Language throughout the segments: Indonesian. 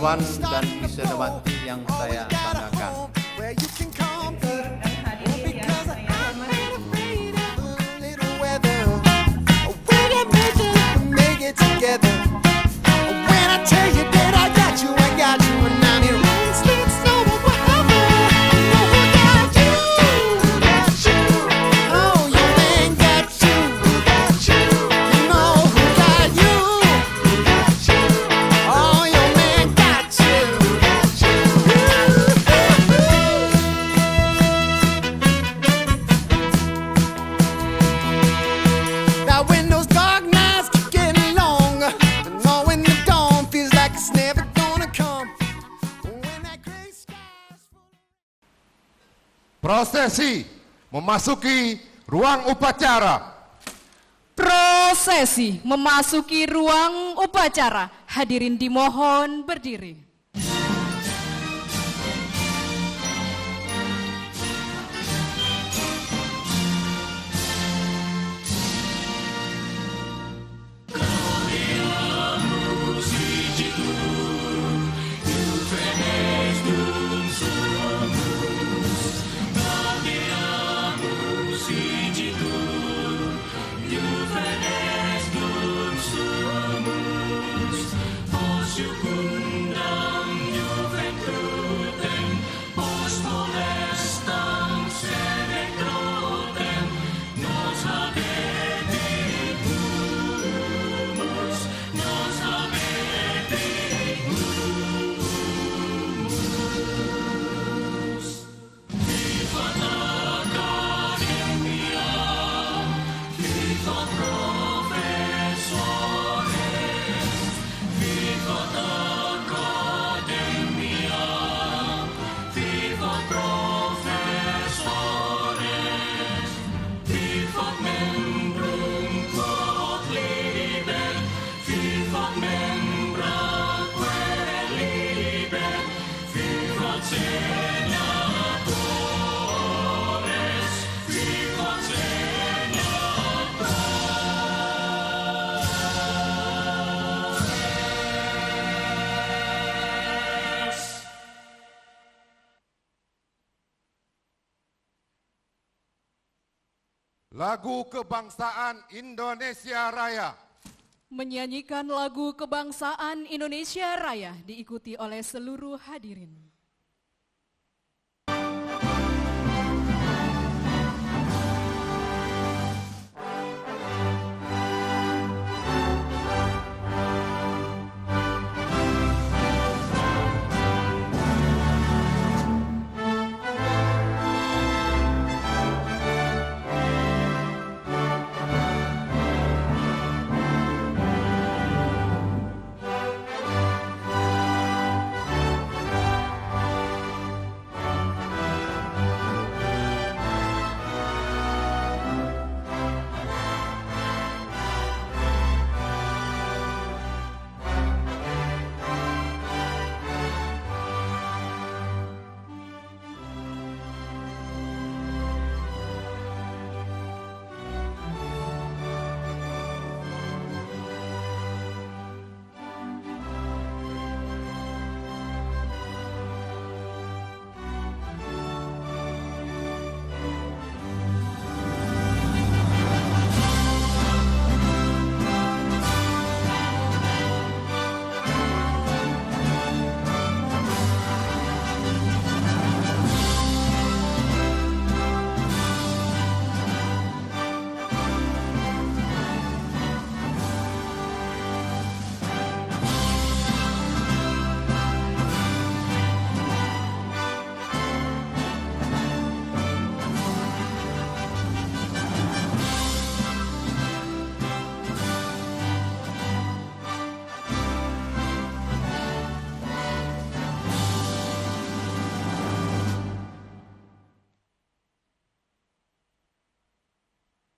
kawan dan wisudawati yang saya banggakan. Prosesi memasuki ruang upacara. Prosesi memasuki ruang upacara. Hadirin dimohon berdiri. Lagu Kebangsaan Indonesia Raya. Menyanyikan lagu Kebangsaan Indonesia Raya diikuti oleh seluruh hadirin.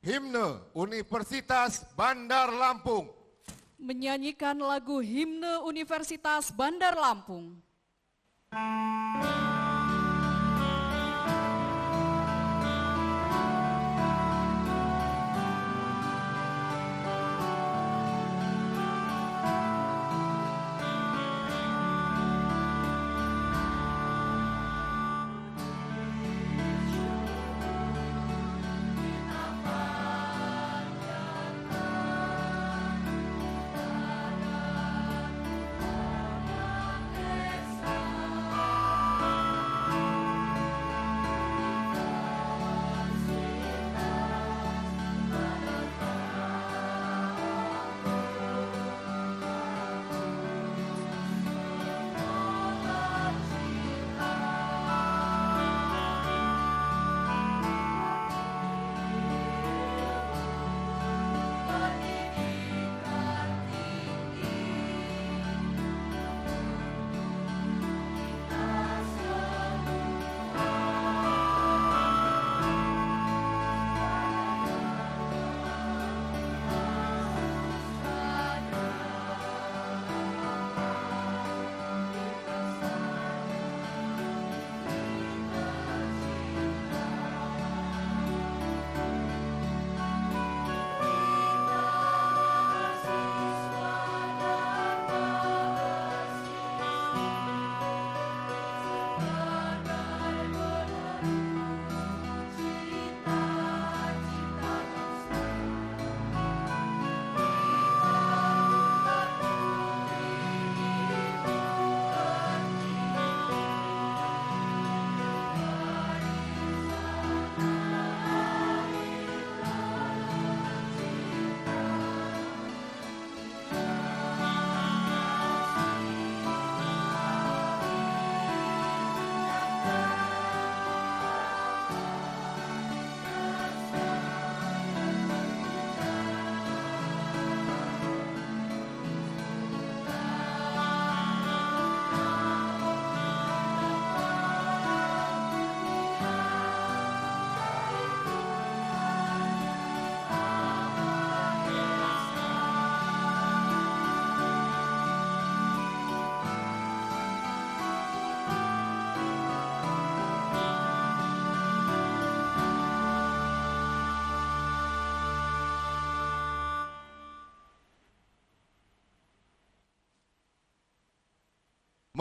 Himne Universitas Bandar Lampung. Menyanyikan lagu Himne Universitas Bandar Lampung.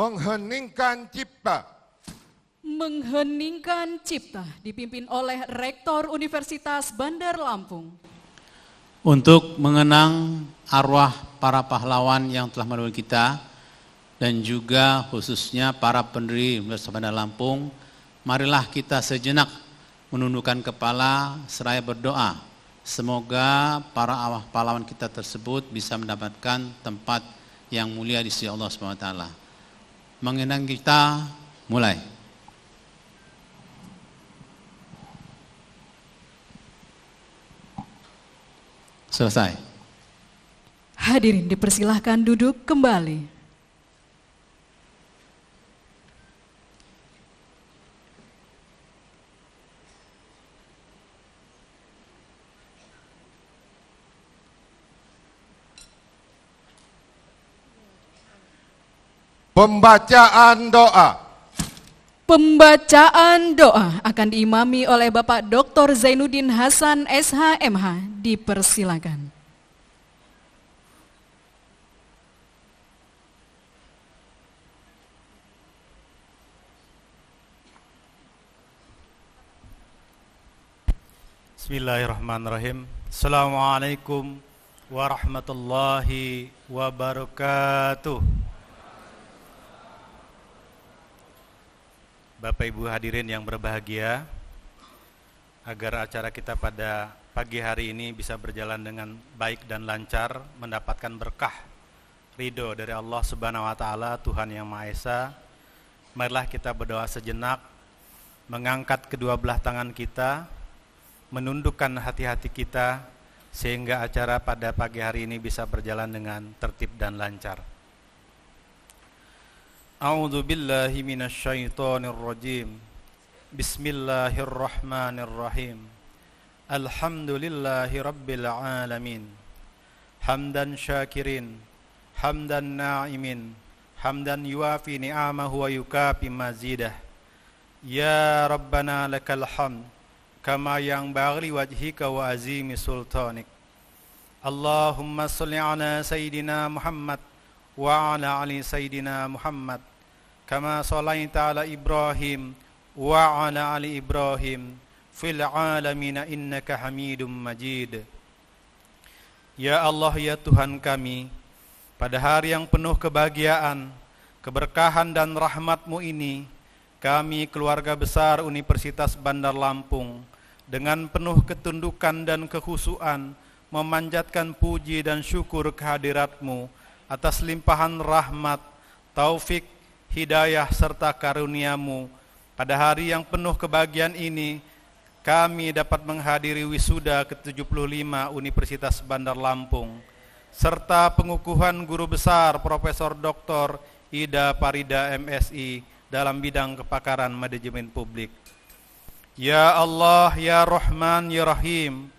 mengheningkan cipta, mengheningkan cipta dipimpin oleh Rektor Universitas Bandar Lampung. Untuk mengenang arwah para pahlawan yang telah menolong kita dan juga khususnya para pendiri Universitas Bandar Lampung, marilah kita sejenak menundukkan kepala seraya berdoa. Semoga para arwah pahlawan kita tersebut bisa mendapatkan tempat yang mulia di sisi Allah SWT. Mengenang kita, mulai. Selesai. Hadirin dipersilahkan duduk kembali. pembacaan doa. Pembacaan doa akan diimami oleh Bapak Dr. Zainuddin Hasan SHMH. Dipersilakan. Bismillahirrahmanirrahim. Assalamualaikum warahmatullahi wabarakatuh. Bapak Ibu hadirin yang berbahagia, agar acara kita pada pagi hari ini bisa berjalan dengan baik dan lancar, mendapatkan berkah ridho dari Allah Subhanahu wa Ta'ala, Tuhan yang Maha Esa. Marilah kita berdoa sejenak, mengangkat kedua belah tangan kita, menundukkan hati-hati kita, sehingga acara pada pagi hari ini bisa berjalan dengan tertib dan lancar. A'udzu billahi minasy syaithanir rajim. Bismillahirrahmanirrahim. Alhamdulillahi rabbil alamin. Hamdan syakirin, hamdan na'imin, hamdan yuafi ni'amahu wa yukafi mazidah. Ya Rabbana lakal hamd kama yanbaghi wajhika wa azimi sultanik. Allahumma salli ala sayyidina Muhammad wa ala ali sayyidina Muhammad kama sallaita ala Ibrahim wa ala ali Ibrahim fil alamin innaka Hamidum Majid. Ya Allah, ya Tuhan kami, pada hari yang penuh kebahagiaan, keberkahan dan rahmat-Mu ini, kami keluarga besar Universitas Bandar Lampung dengan penuh ketundukan dan kekhusyuan memanjatkan puji dan syukur kehadirat-Mu atas limpahan rahmat, taufik, hidayah serta karunia-Mu. Pada hari yang penuh kebahagiaan ini, kami dapat menghadiri wisuda ke-75 Universitas Bandar Lampung serta pengukuhan guru besar Profesor Dr. Ida Parida MSI dalam bidang kepakaran manajemen publik. Ya Allah, ya Rahman, ya Rahim,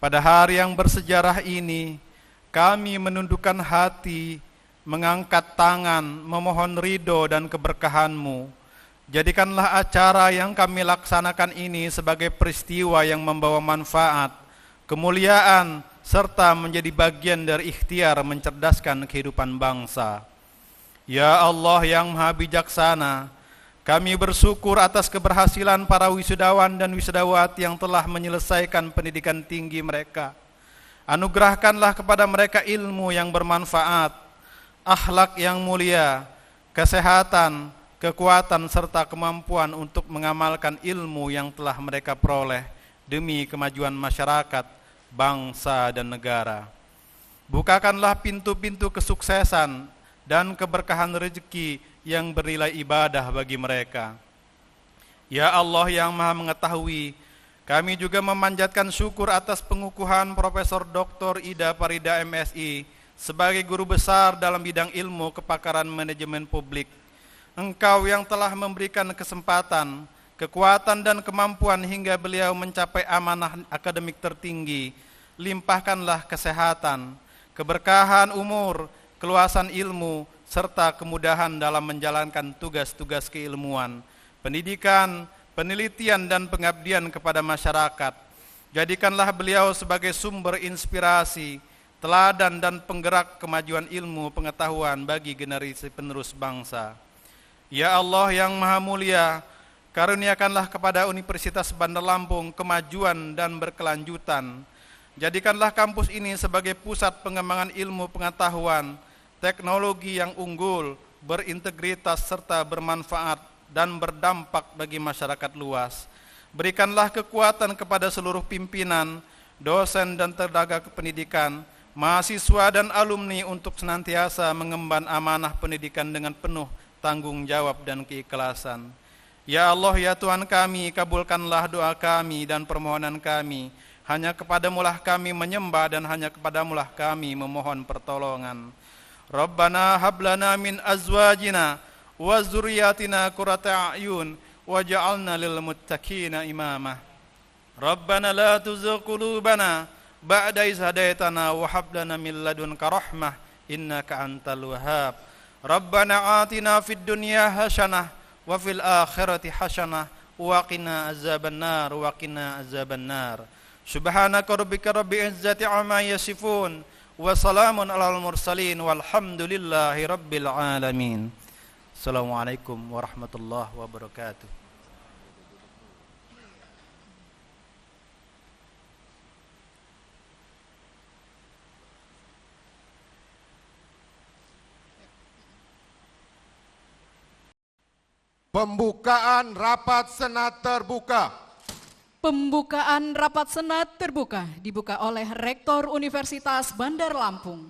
pada hari yang bersejarah ini, kami menundukkan hati, mengangkat tangan, memohon ridho dan keberkahan-Mu. Jadikanlah acara yang kami laksanakan ini sebagai peristiwa yang membawa manfaat, kemuliaan, serta menjadi bagian dari ikhtiar mencerdaskan kehidupan bangsa. Ya Allah yang Maha Bijaksana, kami bersyukur atas keberhasilan para wisudawan dan wisudawati yang telah menyelesaikan pendidikan tinggi mereka. Anugerahkanlah kepada mereka ilmu yang bermanfaat, akhlak yang mulia, kesehatan, kekuatan serta kemampuan untuk mengamalkan ilmu yang telah mereka peroleh demi kemajuan masyarakat, bangsa dan negara. Bukakanlah pintu-pintu kesuksesan dan keberkahan rezeki yang bernilai ibadah bagi mereka. Ya Allah yang Maha Mengetahui, kami juga memanjatkan syukur atas pengukuhan Profesor Dr. Ida Parida MSI sebagai guru besar dalam bidang ilmu kepakaran manajemen publik. Engkau yang telah memberikan kesempatan, kekuatan dan kemampuan hingga beliau mencapai amanah akademik tertinggi. Limpahkanlah kesehatan, keberkahan umur, keluasan ilmu, serta kemudahan dalam menjalankan tugas-tugas keilmuan, pendidikan, penelitian dan pengabdian kepada masyarakat. Jadikanlah beliau sebagai sumber inspirasi, teladan dan penggerak kemajuan ilmu pengetahuan bagi generasi penerus bangsa. Ya Allah yang Maha Mulia, karuniakanlah kepada Universitas Bandar Lampung kemajuan dan berkelanjutan. Jadikanlah kampus ini sebagai pusat pengembangan ilmu pengetahuan, teknologi yang unggul, berintegritas serta bermanfaat dan berdampak bagi masyarakat luas. Berikanlah kekuatan kepada seluruh pimpinan, dosen dan tenaga kependidikan, mahasiswa dan alumni untuk senantiasa mengemban amanah pendidikan dengan penuh tanggung jawab dan keikhlasan. Ya Allah, ya Tuhan kami, kabulkanlah doa kami dan permohonan kami. Hanya kepadamulah kami menyembah dan hanya kepadamulah kami memohon pertolongan. Rabbana hablana min azwajina wa zurriyatina qurrata a'yun waj'alna lil muttaqina imama. Rabbana la tuzigh qulubana ba'da idh hadaitana wa hab lana min ladunka rahmah innaka antal wahhab. Rabbana atina fid dunya hasanah wa fil akhirati hasanah wa qina azabannar wa qina azabannar. Subhanaka rabbika rabbil izzati amma yasifun wa salamun alal mursalin walhamdulillahi rabbil alamin. Assalamualaikum warahmatullahi wabarakatuh. Pembukaan rapat Senat terbuka. Pembukaan rapat Senat terbuka dibuka oleh Rektor Universitas Bandar Lampung.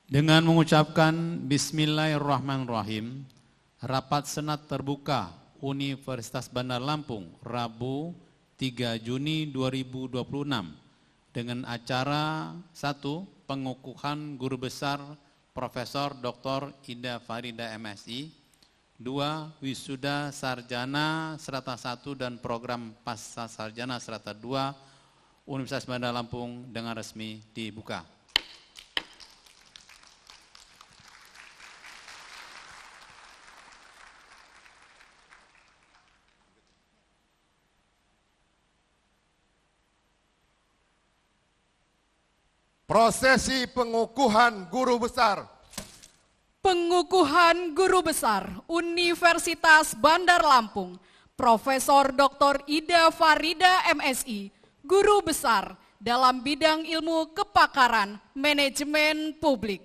Dengan mengucapkan Bismillahirrahmanirrahim, rapat Senat terbuka Universitas Bandar Lampung, Rabu 3 Juni 2026 dengan acara 1. Pengukuhan Guru Besar Profesor Dr. Ida Farida MSI, 2. Wisuda Sarjana Strata 1 dan Program Pasca Sarjana Strata 2 Universitas Bandar Lampung dengan resmi dibuka. Prosesi pengukuhan guru besar. Pengukuhan Guru Besar Universitas Bandar Lampung, Profesor Dr. Ida Farida MSI, Guru Besar dalam bidang ilmu kepakaran manajemen publik.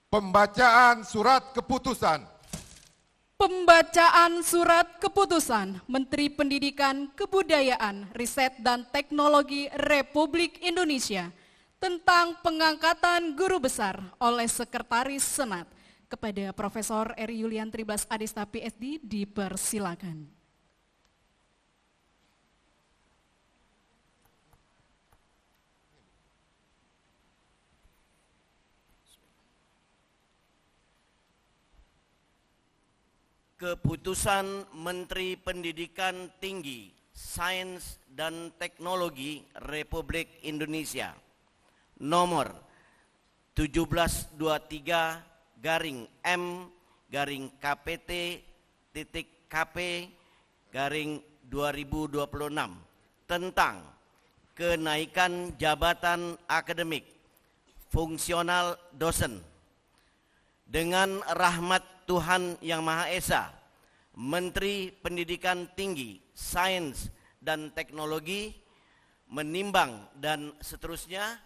Pembacaan surat keputusan. Pembacaan surat keputusan Menteri Pendidikan, Kebudayaan, Riset dan Teknologi Republik Indonesia tentang pengangkatan guru besar oleh Sekretaris Senat kepada Profesor Eri Yulian Triblas Adista PhD dipersilakan. Keputusan Menteri Pendidikan Tinggi, Sains dan Teknologi Republik Indonesia nomor 1723/KPT.KP/2026 tentang kenaikan jabatan akademik fungsional dosen. Dengan rahmat Tuhan Yang Maha Esa, Menteri Pendidikan Tinggi, Sains dan Teknologi menimbang dan seterusnya,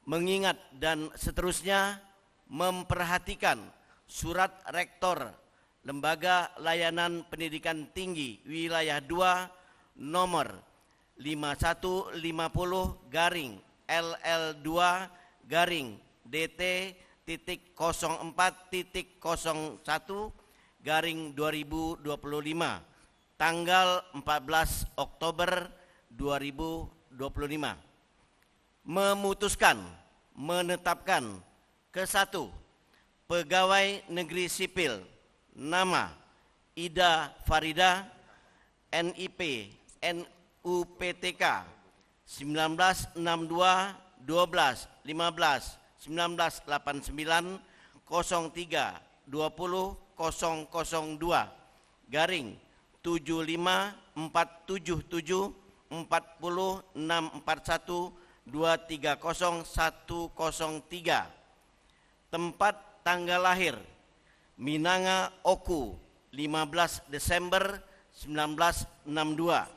mengingat dan seterusnya, memperhatikan surat Rektor Lembaga Layanan Pendidikan Tinggi Wilayah 2 nomor 5150-DT.04.01/2025 tanggal 14 Oktober 2025 memutuskan menetapkan ke-1 pegawai negeri sipil nama Ida Farida NIP NUPTK 1962-12-15-1989 03-20-002 garing 75 477 40 641 230 103. Tempat tanggal lahir Minanga Oku 15 Desember 1962.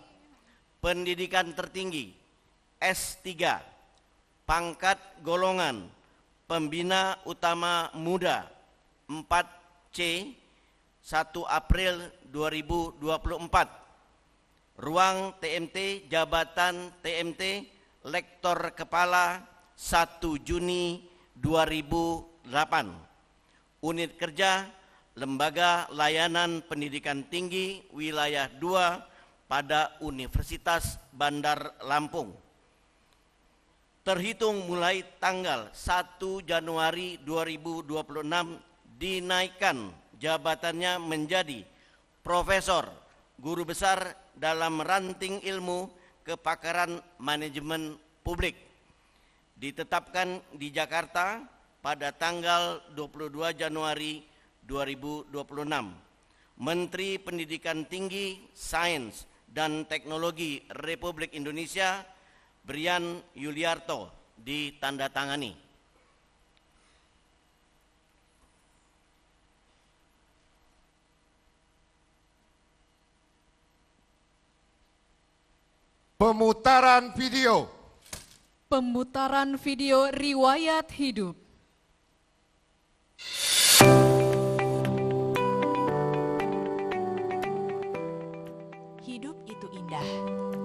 Pendidikan tertinggi S3, pangkat golongan Pembina Utama Muda 4C 1 April 2024. Ruang TMT Jabatan TMT Lektor Kepala 1 Juni 2008. Unit kerja Lembaga Layanan Pendidikan Tinggi Wilayah 2 pada Universitas Bandar Lampung. Terhitung mulai tanggal 1 Januari 2026 dinaikkan jabatannya menjadi Profesor Guru Besar dalam ranting ilmu kepakaran manajemen publik. Ditetapkan di Jakarta pada tanggal 22 Januari 2026. Menteri Pendidikan Tinggi, Sains dan Teknologi Republik Indonesia Brian Yuliarto ditandatangani. Pemutaran video. Pemutaran video riwayat hidup. Hidup itu indah.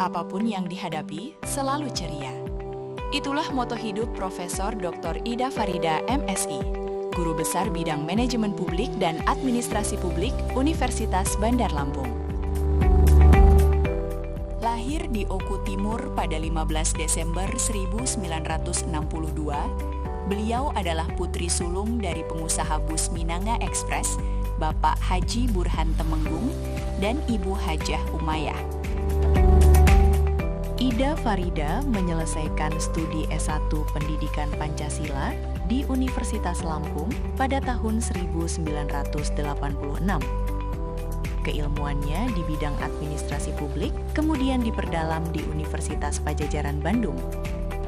Apapun yang dihadapi selalu ceria. Itulah moto hidup Profesor Dr. Ida Farida MSI, Guru Besar Bidang Manajemen Publik dan Administrasi Publik Universitas Bandar Lampung. Lahir di Oku Timur pada 15 Desember 1962, beliau adalah putri sulung dari pengusaha bus Minanga Express, Bapak Haji Burhan Temenggung dan Ibu Hajah Umayyah. Ida Farida menyelesaikan studi S1 Pendidikan Pancasila di Universitas Lampung pada tahun 1986. Keilmuannya di bidang administrasi publik kemudian diperdalam di Universitas Padjadjaran Bandung,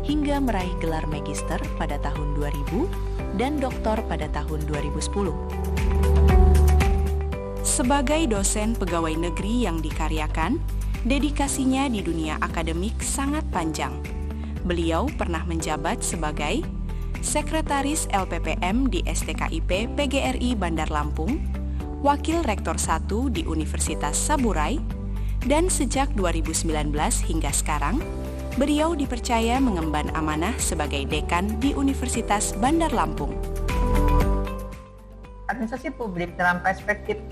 hingga meraih gelar magister pada tahun 2000 dan doktor pada tahun 2010. Sebagai dosen pegawai negeri yang dikaryakan, dedikasinya di dunia akademik sangat panjang. Beliau pernah menjabat sebagai Sekretaris LPPM di STKIP PGRI Bandar Lampung, Wakil Rektor 1 di Universitas Saburai, dan sejak 2019 hingga sekarang, beliau dipercaya mengemban amanah sebagai Dekan di Universitas Bandar Lampung. Administrasi publik dalam perspektif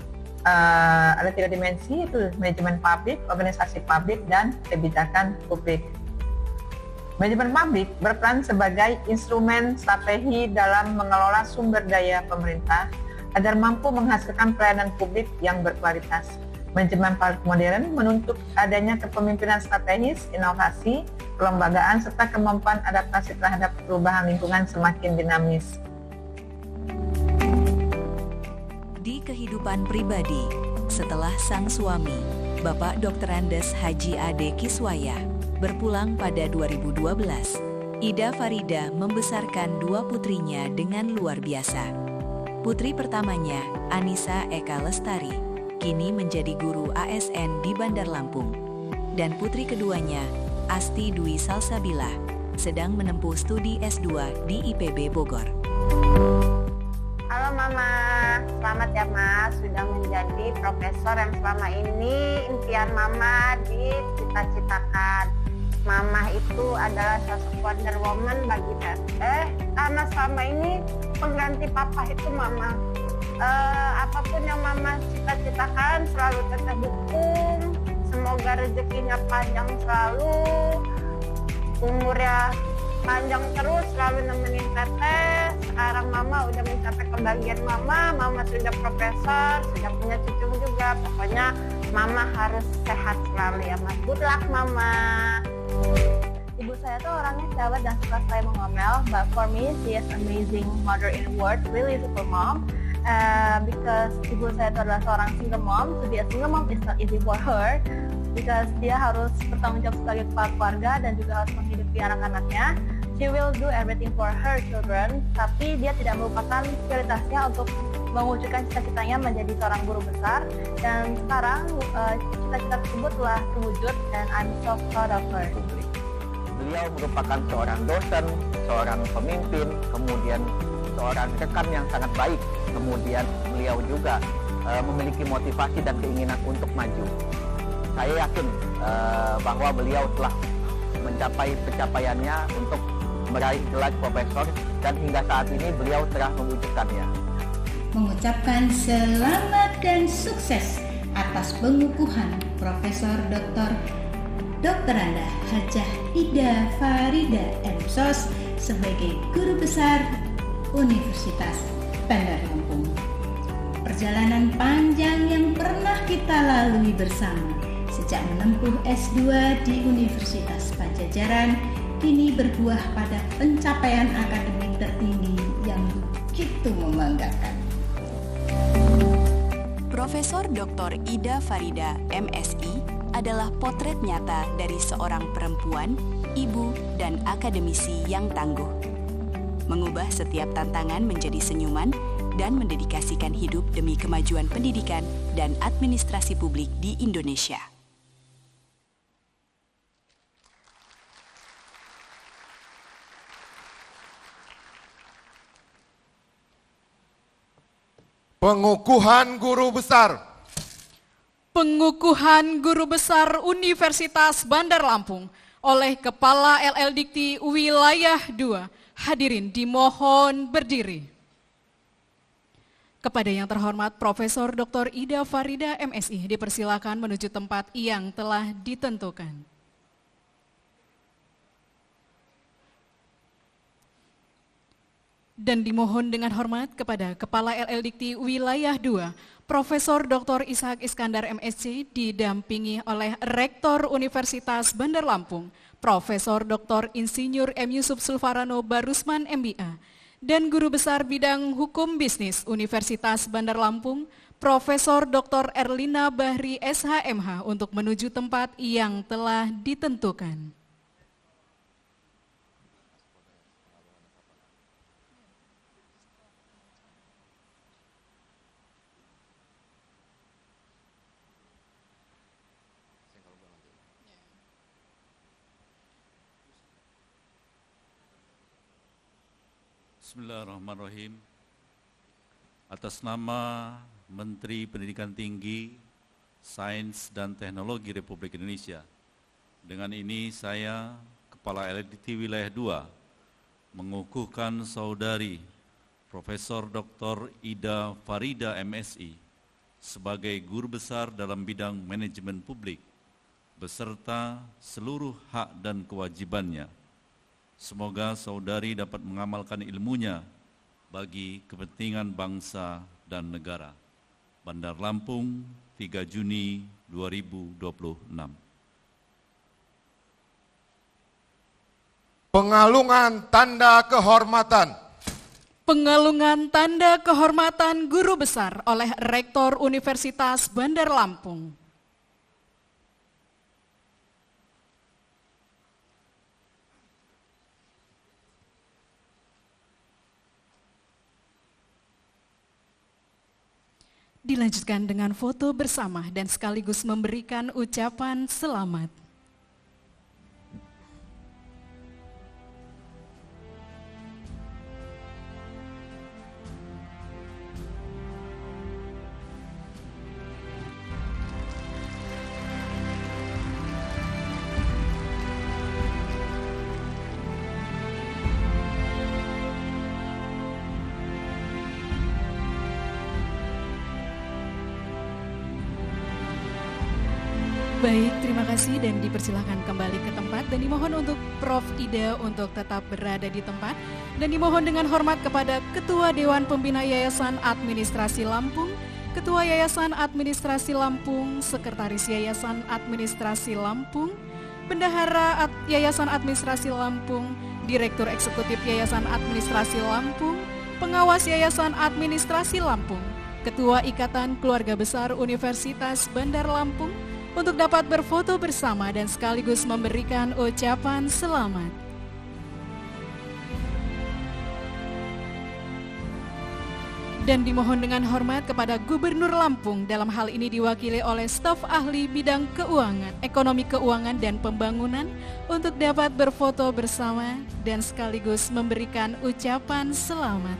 ada 3 dimensi, itu manajemen publik, organisasi publik, dan kebijakan publik. Manajemen publik berperan sebagai instrumen strategi dalam mengelola sumber daya pemerintah agar mampu menghasilkan pelayanan publik yang berkualitas. Manajemen publik modern menuntut adanya kepemimpinan strategis, inovasi, kelembagaan, serta kemampuan adaptasi terhadap perubahan lingkungan semakin dinamis. Di kehidupan pribadi, setelah sang suami, Bapak Dr. Andes Haji Ade Kiswaya, berpulang pada 2012, Ida Farida membesarkan 2 putrinya dengan luar biasa. Putri pertamanya, Anissa Eka Lestari, kini menjadi guru ASN di Bandar Lampung. Dan putri keduanya, Asti Dwi Salsabila, sedang menempuh studi S2 di IPB Bogor. Halo Mama, selamat ya Mas, sudah menjadi profesor yang selama ini impian Mama dicita-citakan. Mama itu adalah sosok Wonder Woman bagi Teteh, karena selama ini pengganti Papa itu Mama. Apapun yang Mama cita-citakan selalu Teteh dukung. Semoga rezekinya panjang selalu, umurnya panjang terus, selalu nemenin Teteh. Sekarang Mama udah mencapai kebahagiaan Mama sudah profesor, sudah punya cucu juga. Pokoknya Mama harus sehat selalu ya Mas. Good luck Mama. Ibu saya tuh orangnya sahabat dan suka saya mengomel, but for me she is amazing mother in the world, really super mom. because ibu saya itu adalah seorang single mom. To be a single mom is not easy for her because dia harus bertanggung jawab sebagai kepala keluarga dan juga harus menghidupi anak-anaknya. She will do everything for her children, tapi dia tidak melupakan prioritasnya untuk mewujudkan cita-citanya menjadi seorang guru besar. Dan sekarang cita-cita tersebut telah terwujud dan I'm so proud of her. Beliau merupakan seorang dosen, seorang pemimpin, kemudian seorang rekan yang sangat baik. Kemudian beliau juga memiliki motivasi dan keinginan untuk maju. Saya yakin bahwa beliau telah mencapai pencapaiannya untuk meraih gelar profesor dan hingga saat ini beliau telah mewujudkannya. Mengucapkan selamat dan sukses atas pengukuhan Profesor Dr. Anda Hajah Ida Farida M.Sos sebagai Guru Besar Universitas Bandar Lampung. Perjalanan panjang yang pernah kita lalui bersama sejak menempuh S2 di Universitas Pajajaran kini berbuah pada pencapaian akademik tertinggi yang begitu membanggakan. Profesor Dr. Ida Farida MSI adalah potret nyata dari seorang perempuan, ibu, dan akademisi yang tangguh. Mengubah setiap tantangan menjadi senyuman dan mendedikasikan hidup demi kemajuan pendidikan dan administrasi publik di Indonesia. Pengukuhan Guru Besar. Pengukuhan Guru Besar Universitas Bandar Lampung oleh Kepala LL Dikti Wilayah 2. Hadirin dimohon berdiri. Kepada yang terhormat Profesor Dr. Ida Farida MSI dipersilakan menuju tempat yang telah ditentukan. Dan dimohon dengan hormat kepada Kepala LL Dikti Wilayah 2, Profesor Dr. Ishak Iskandar MSc didampingi oleh Rektor Universitas Bandar Lampung, Profesor Dr. Insinyur M. Yusuf Sulfarano Barusman MBA, dan Guru Besar Bidang Hukum Bisnis Universitas Bandar Lampung, Profesor Dr. Erlina Bahri SHMH untuk menuju tempat yang telah ditentukan. Bismillahirrahmanirrahim. Atas nama Menteri Pendidikan Tinggi, Sains dan Teknologi Republik Indonesia, dengan ini saya, Kepala LDT Wilayah 2, mengukuhkan Saudari Profesor Dr. Ida Farida MSI sebagai Guru Besar dalam bidang manajemen publik, beserta seluruh hak dan kewajibannya. Semoga saudari dapat mengamalkan ilmunya bagi kepentingan bangsa dan negara. Bandar Lampung, 3 Juni 2026. Pengalungan tanda kehormatan. Pengalungan tanda kehormatan Guru Besar oleh Rektor Universitas Bandar Lampung. Dilanjutkan dengan foto bersama dan sekaligus memberikan ucapan selamat. Baik, terima kasih dan dipersilakan kembali ke tempat dan dimohon untuk Prof. Ida untuk tetap berada di tempat dan dimohon dengan hormat kepada Ketua Dewan Pembina Yayasan Administrasi Lampung, Ketua Yayasan Administrasi Lampung, Sekretaris Yayasan Administrasi Lampung, Bendahara Yayasan Administrasi Lampung, Direktur Eksekutif Yayasan Administrasi Lampung, Pengawas Yayasan Administrasi Lampung, Ketua Ikatan Keluarga Besar Universitas Bandar Lampung, untuk dapat berfoto bersama dan sekaligus memberikan ucapan selamat. Dan dimohon dengan hormat kepada Gubernur Lampung, dalam hal ini diwakili oleh staf ahli bidang keuangan, ekonomi keuangan dan pembangunan, untuk dapat berfoto bersama dan sekaligus memberikan ucapan selamat.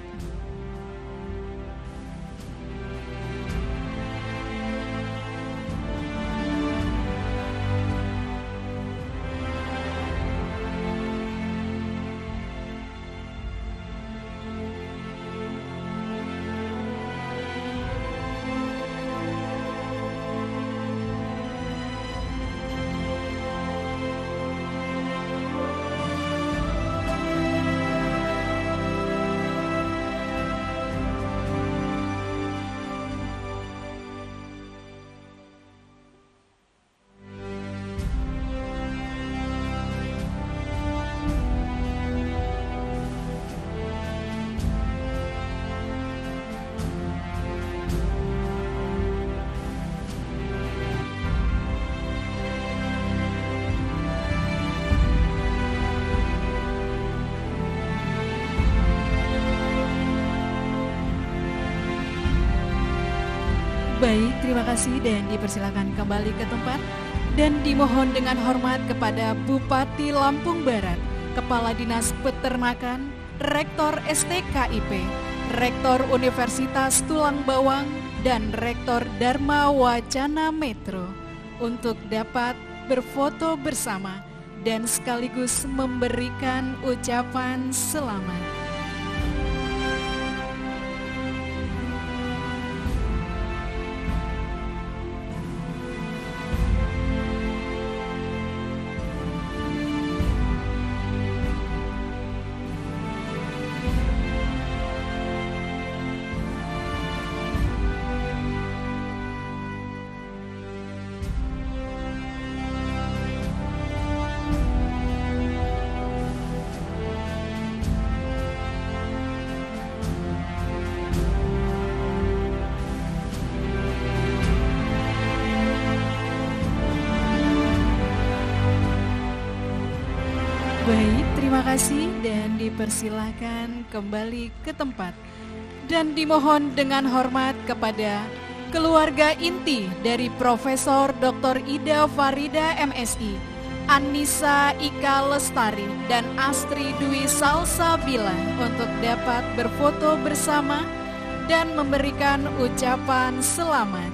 Baik, terima kasih dan dipersilakan kembali ke tempat. Dan dimohon dengan hormat kepada Bupati Lampung Barat, Kepala Dinas Peternakan, Rektor STKIP, Rektor Universitas Tulang Bawang, dan Rektor Dharma Wacana Metro untuk dapat berfoto bersama dan sekaligus memberikan ucapan selamat. Baik, terima kasih dan dipersilakan kembali ke tempat. Dan dimohon dengan hormat kepada keluarga inti dari Profesor Dr. Ida Farida MSI, Anissa Ika Lestari dan Astri Dwi Salsabila untuk dapat berfoto bersama dan memberikan ucapan selamat.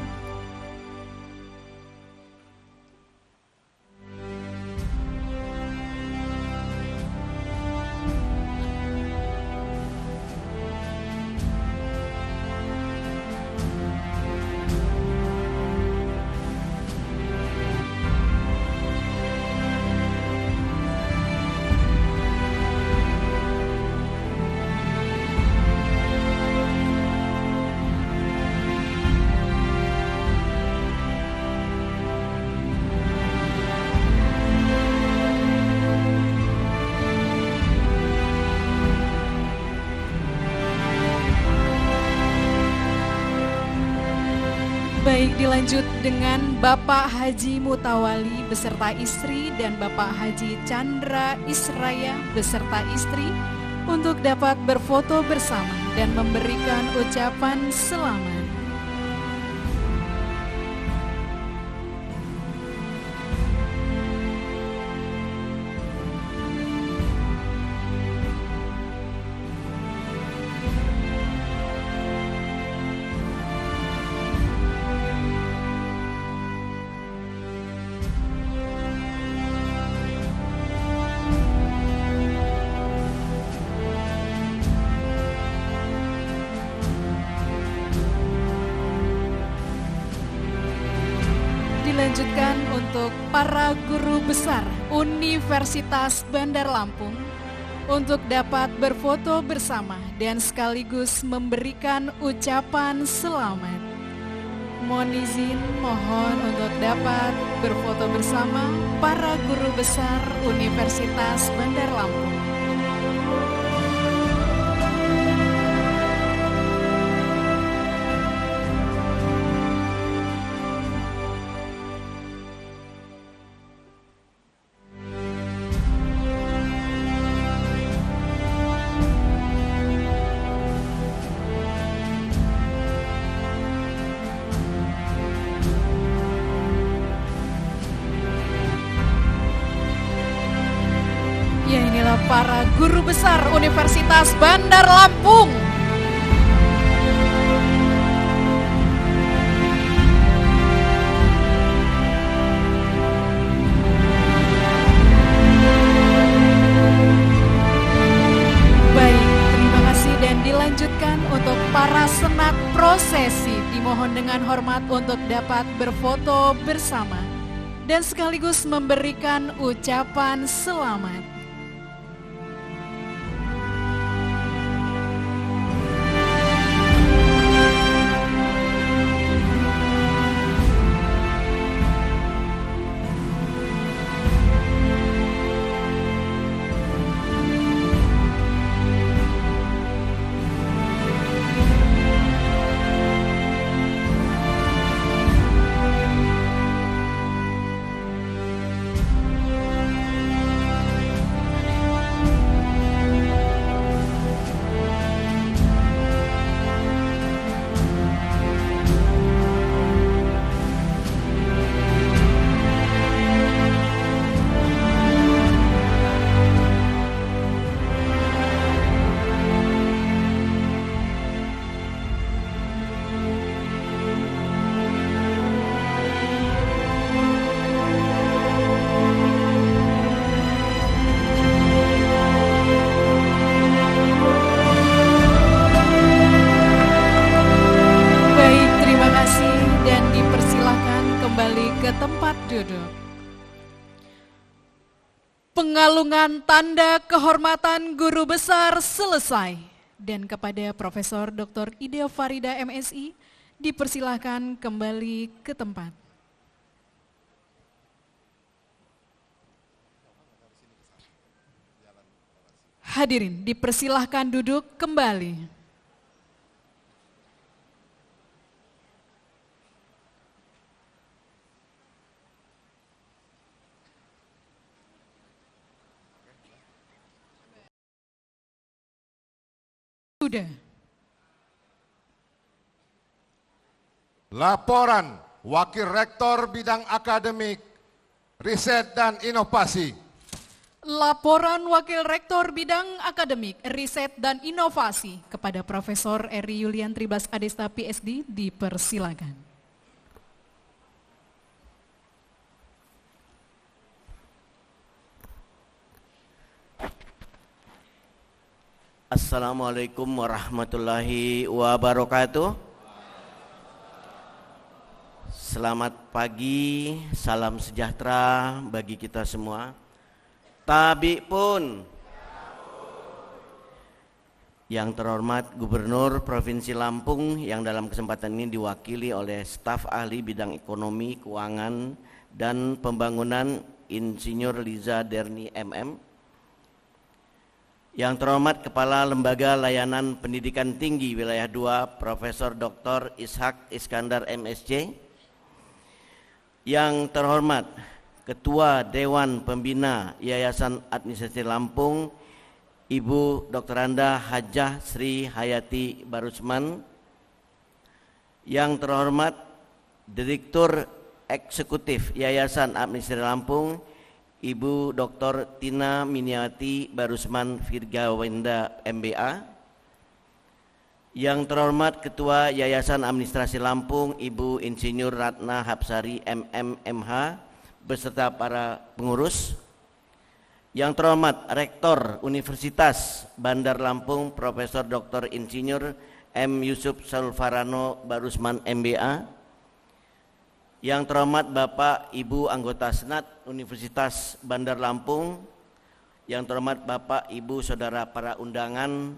Baik, dilanjut dengan Bapak Haji Mutawali beserta istri dan Bapak Haji Chandra Israya beserta istri untuk dapat berfoto bersama dan memberikan ucapan selamat. Dilanjutkan untuk para guru besar Universitas Bandar Lampung untuk dapat berfoto bersama dan sekaligus memberikan ucapan selamat. Mohon izin, mohon untuk dapat berfoto bersama para guru besar Universitas Bandar Lampung. Ya, inilah para guru besar Universitas Bandar Lampung. Baik, terima kasih dan dilanjutkan untuk para senat prosesi. Dimohon dengan hormat untuk dapat berfoto bersama dan sekaligus memberikan ucapan selamat. Pengalungan tanda kehormatan guru besar selesai dan kepada Profesor Dr. Ida Farida MSI dipersilahkan kembali ke tempat. Hadirin dipersilahkan duduk kembali. Sudah. Laporan Wakil Rektor Bidang Akademik, Riset dan Inovasi. Laporan Wakil Rektor Bidang Akademik, Riset dan Inovasi kepada Profesor Eri Yulian Tribas Adesta PSD dipersilakan. Assalamualaikum warahmatullahi wabarakatuh. Selamat pagi, salam sejahtera bagi kita semua. Tabi pun. Yang terhormat Gubernur Provinsi Lampung yang dalam kesempatan ini diwakili oleh staf ahli bidang ekonomi, keuangan, dan pembangunan Insinyur Liza Derni MM. Yang terhormat Kepala Lembaga Layanan Pendidikan Tinggi Wilayah 2 Profesor Dr. Ishak Iskandar MSc. Yang terhormat Ketua Dewan Pembina Yayasan Administrasi Lampung Ibu Dr. Anda Hajah Sri Hayati Barusman. Yang terhormat Direktur Eksekutif Yayasan Administrasi Lampung Ibu Dr. Tina Miniati Barusman Virgawenda MBA. Yang terhormat Ketua Yayasan Administrasi Lampung Ibu Insinyur Ratna Hapsari MMMH beserta para pengurus. Yang terhormat Rektor Universitas Bandar Lampung Profesor Dr. Insinyur M. Yusuf Sulfarano Barusman MBA. Yang terhormat Bapak Ibu anggota Senat Universitas Bandar Lampung, yang terhormat Bapak Ibu saudara para undangan,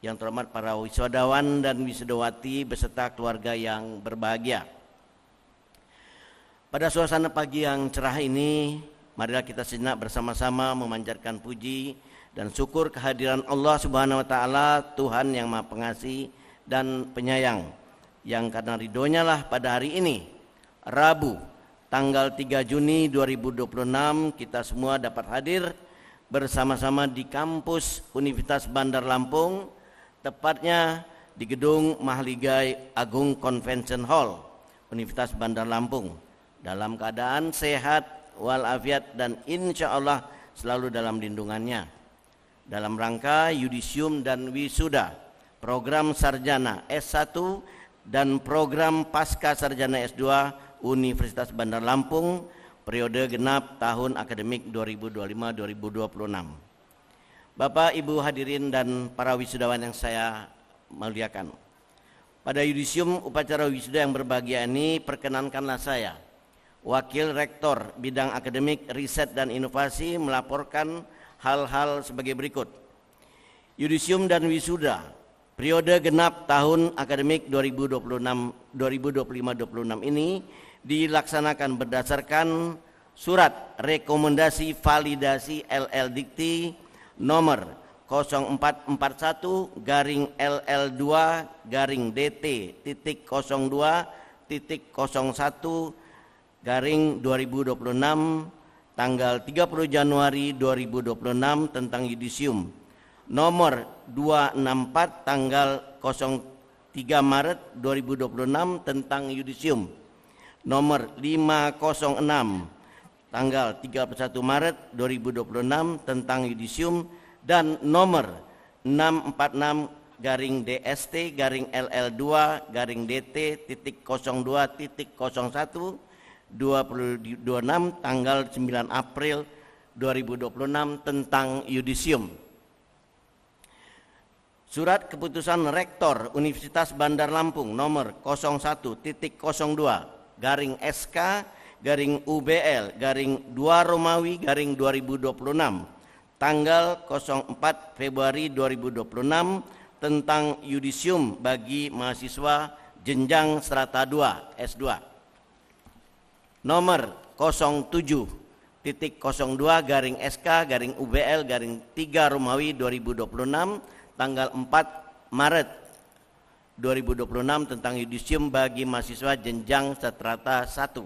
yang terhormat para wisudawan dan wisudawati beserta keluarga yang berbahagia. Pada suasana pagi yang cerah ini, marilah kita sejenak bersama-sama memanjatkan puji dan syukur kehadiran Allah Subhanahu wa taala, Tuhan yang Maha Pengasih dan Penyayang, yang karena ridhonya lah pada hari ini Rabu tanggal 3 Juni 2026 kita semua dapat hadir bersama-sama di kampus Universitas Bandar Lampung, tepatnya di gedung Mahligai Agung Convention Hall Universitas Bandar Lampung, dalam keadaan sehat walafiat dan insya Allah selalu dalam lindungannya. Dalam rangka yudisium dan wisuda, program sarjana S1 dan program pasca sarjana S2 Universitas Bandar Lampung periode genap tahun akademik 2025-2026. Bapak, Ibu hadirin dan para wisudawan yang saya muliakan. Pada yudisium upacara wisuda yang berbahagia ini, perkenankanlah saya, Wakil Rektor Bidang Akademik, Riset dan Inovasi, melaporkan hal-hal sebagai berikut. Yudisium dan wisuda periode genap tahun akademik 2025-2026 ini dilaksanakan berdasarkan surat rekomendasi validasi LL Dikti nomor 04/4/LL2-DT.02.01/2026 tanggal 30 Januari 2026 tentang yudisium, nomor 264 tanggal 03 Maret 2026 tentang yudisium, nomor 506 tanggal 31 Maret 2026 tentang yudisium, dan nomor 646-DST-LL2-DT.02.01/2026 tanggal 9 April 2026 tentang yudisium. Surat Keputusan Rektor Universitas Bandar Lampung nomor 01.02/SK/UBL/2 Romawi /2026 tanggal 04 Februari 2026 tentang yudisium bagi mahasiswa jenjang strata 2 S2. Nomor 07.02/SK/UBL/3 Romawi 2026 tanggal 4 Maret 2026 tentang yudisium bagi mahasiswa jenjang strata 1.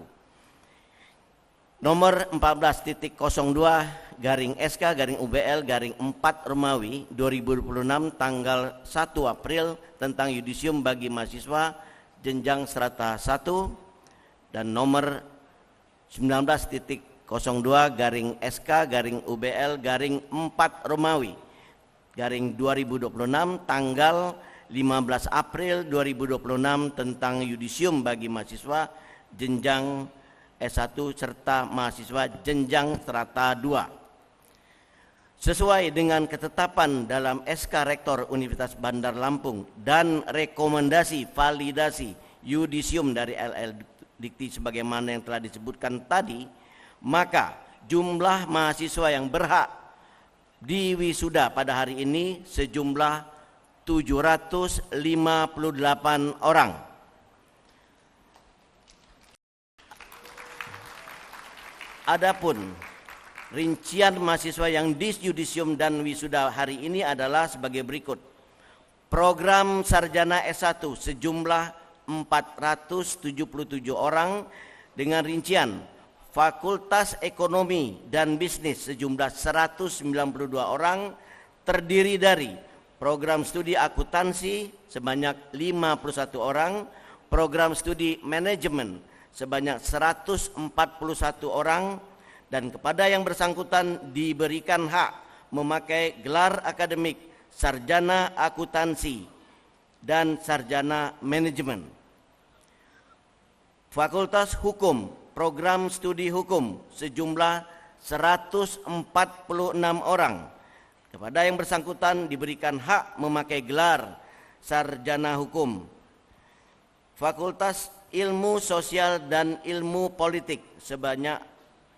Nomor 14.02/SK/UBL/4 Romawi 2026 tanggal 1 April tentang yudisium bagi mahasiswa jenjang strata 1, dan nomor 19.02/SK/UBL/4 Romawi 2026 tanggal 15 April 2026 tentang yudisium bagi mahasiswa jenjang S1 serta mahasiswa jenjang strata 2. Sesuai dengan ketetapan dalam SK Rektor Universitas Bandar Lampung dan rekomendasi validasi yudisium dari LL Dikti sebagaimana yang telah disebutkan tadi, maka jumlah mahasiswa yang berhak diwisuda pada hari ini sejumlah 758 orang. Adapun rincian mahasiswa yang disyudisium dan wisuda hari ini adalah sebagai berikut. Program sarjana S1 sejumlah 477 orang dengan rincian Fakultas Ekonomi dan Bisnis sejumlah 192 orang, terdiri dari program studi akuntansi sebanyak 51 orang, program studi manajemen sebanyak 141 orang, dan kepada yang bersangkutan diberikan hak memakai gelar akademik sarjana akuntansi dan sarjana manajemen. Fakultas Hukum, program studi hukum sejumlah 146 orang. Kepada yang bersangkutan diberikan hak memakai gelar sarjana hukum. Fakultas Ilmu Sosial dan Ilmu Politik sebanyak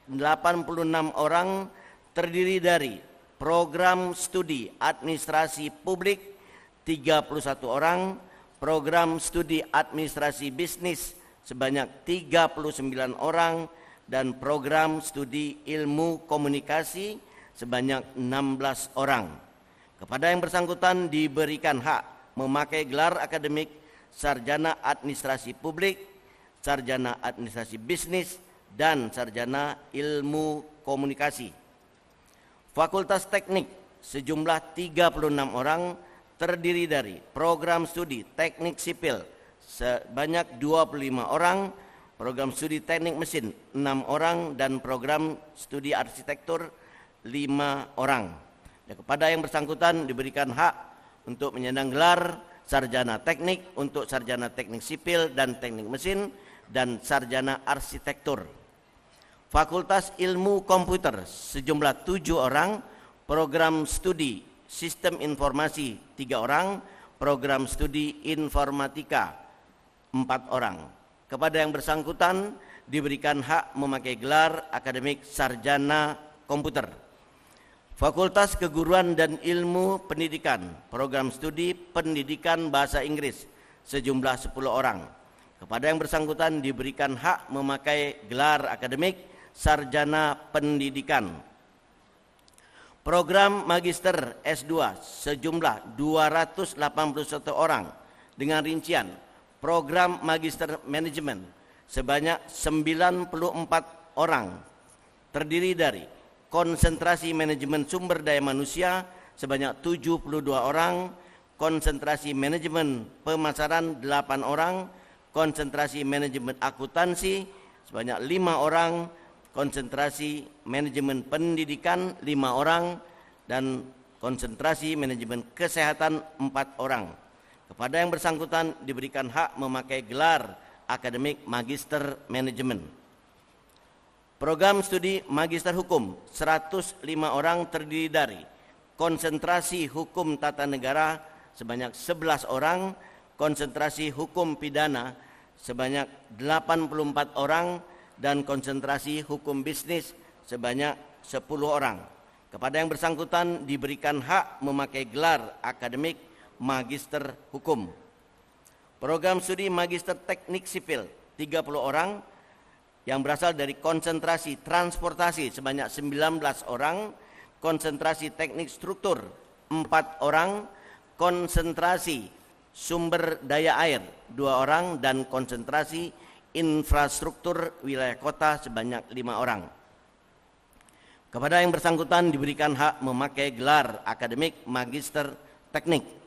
86 orang, terdiri dari program studi administrasi publik 31 orang, program studi administrasi bisnis sebanyak 39 orang, dan program studi ilmu komunikasi sebanyak 16 orang. Kepada yang bersangkutan diberikan hak memakai gelar akademik sarjana administrasi publik, sarjana administrasi bisnis, dan sarjana ilmu komunikasi. Fakultas Teknik sejumlah 36 orang, terdiri dari program studi teknik sipil sebanyak 25 orang, program studi teknik mesin 6 orang, dan program studi arsitektur orang. Dan kepada yang bersangkutan diberikan hak untuk menyandang gelar sarjana teknik untuk sarjana teknik sipil dan teknik mesin dan sarjana arsitektur. Fakultas Ilmu Komputer sejumlah 7 orang, program studi Sistem Informasi 3 orang, program studi Informatika 4 orang. Kepada yang bersangkutan diberikan hak memakai gelar akademik sarjana komputer. Fakultas Keguruan dan Ilmu Pendidikan, program studi Pendidikan Bahasa Inggris sejumlah 10 orang. Kepada yang bersangkutan diberikan hak memakai gelar akademik sarjana pendidikan. Program Magister S2 sejumlah 281 orang dengan rincian program Magister Manajemen sebanyak 94 orang, terdiri dari konsentrasi manajemen sumber daya manusia sebanyak 72 orang, konsentrasi manajemen pemasaran 8 orang, konsentrasi manajemen akuntansi sebanyak 5 orang, konsentrasi manajemen pendidikan 5 orang, dan konsentrasi manajemen kesehatan 4 orang. Kepada yang bersangkutan diberikan hak memakai gelar akademik magister manajemen. Program studi magister hukum 105 orang, terdiri dari konsentrasi hukum tata negara sebanyak 11 orang, konsentrasi hukum pidana sebanyak 84 orang, dan konsentrasi hukum bisnis sebanyak 10 orang. Kepada yang bersangkutan diberikan hak memakai gelar akademik magister hukum. Program studi magister teknik sipil 30 orang yang berasal dari konsentrasi transportasi sebanyak 19 orang, konsentrasi teknik struktur 4 orang, konsentrasi sumber daya air 2 orang, dan konsentrasi infrastruktur wilayah kota sebanyak 5 orang. Kepada yang bersangkutan diberikan hak memakai gelar akademik magister teknik.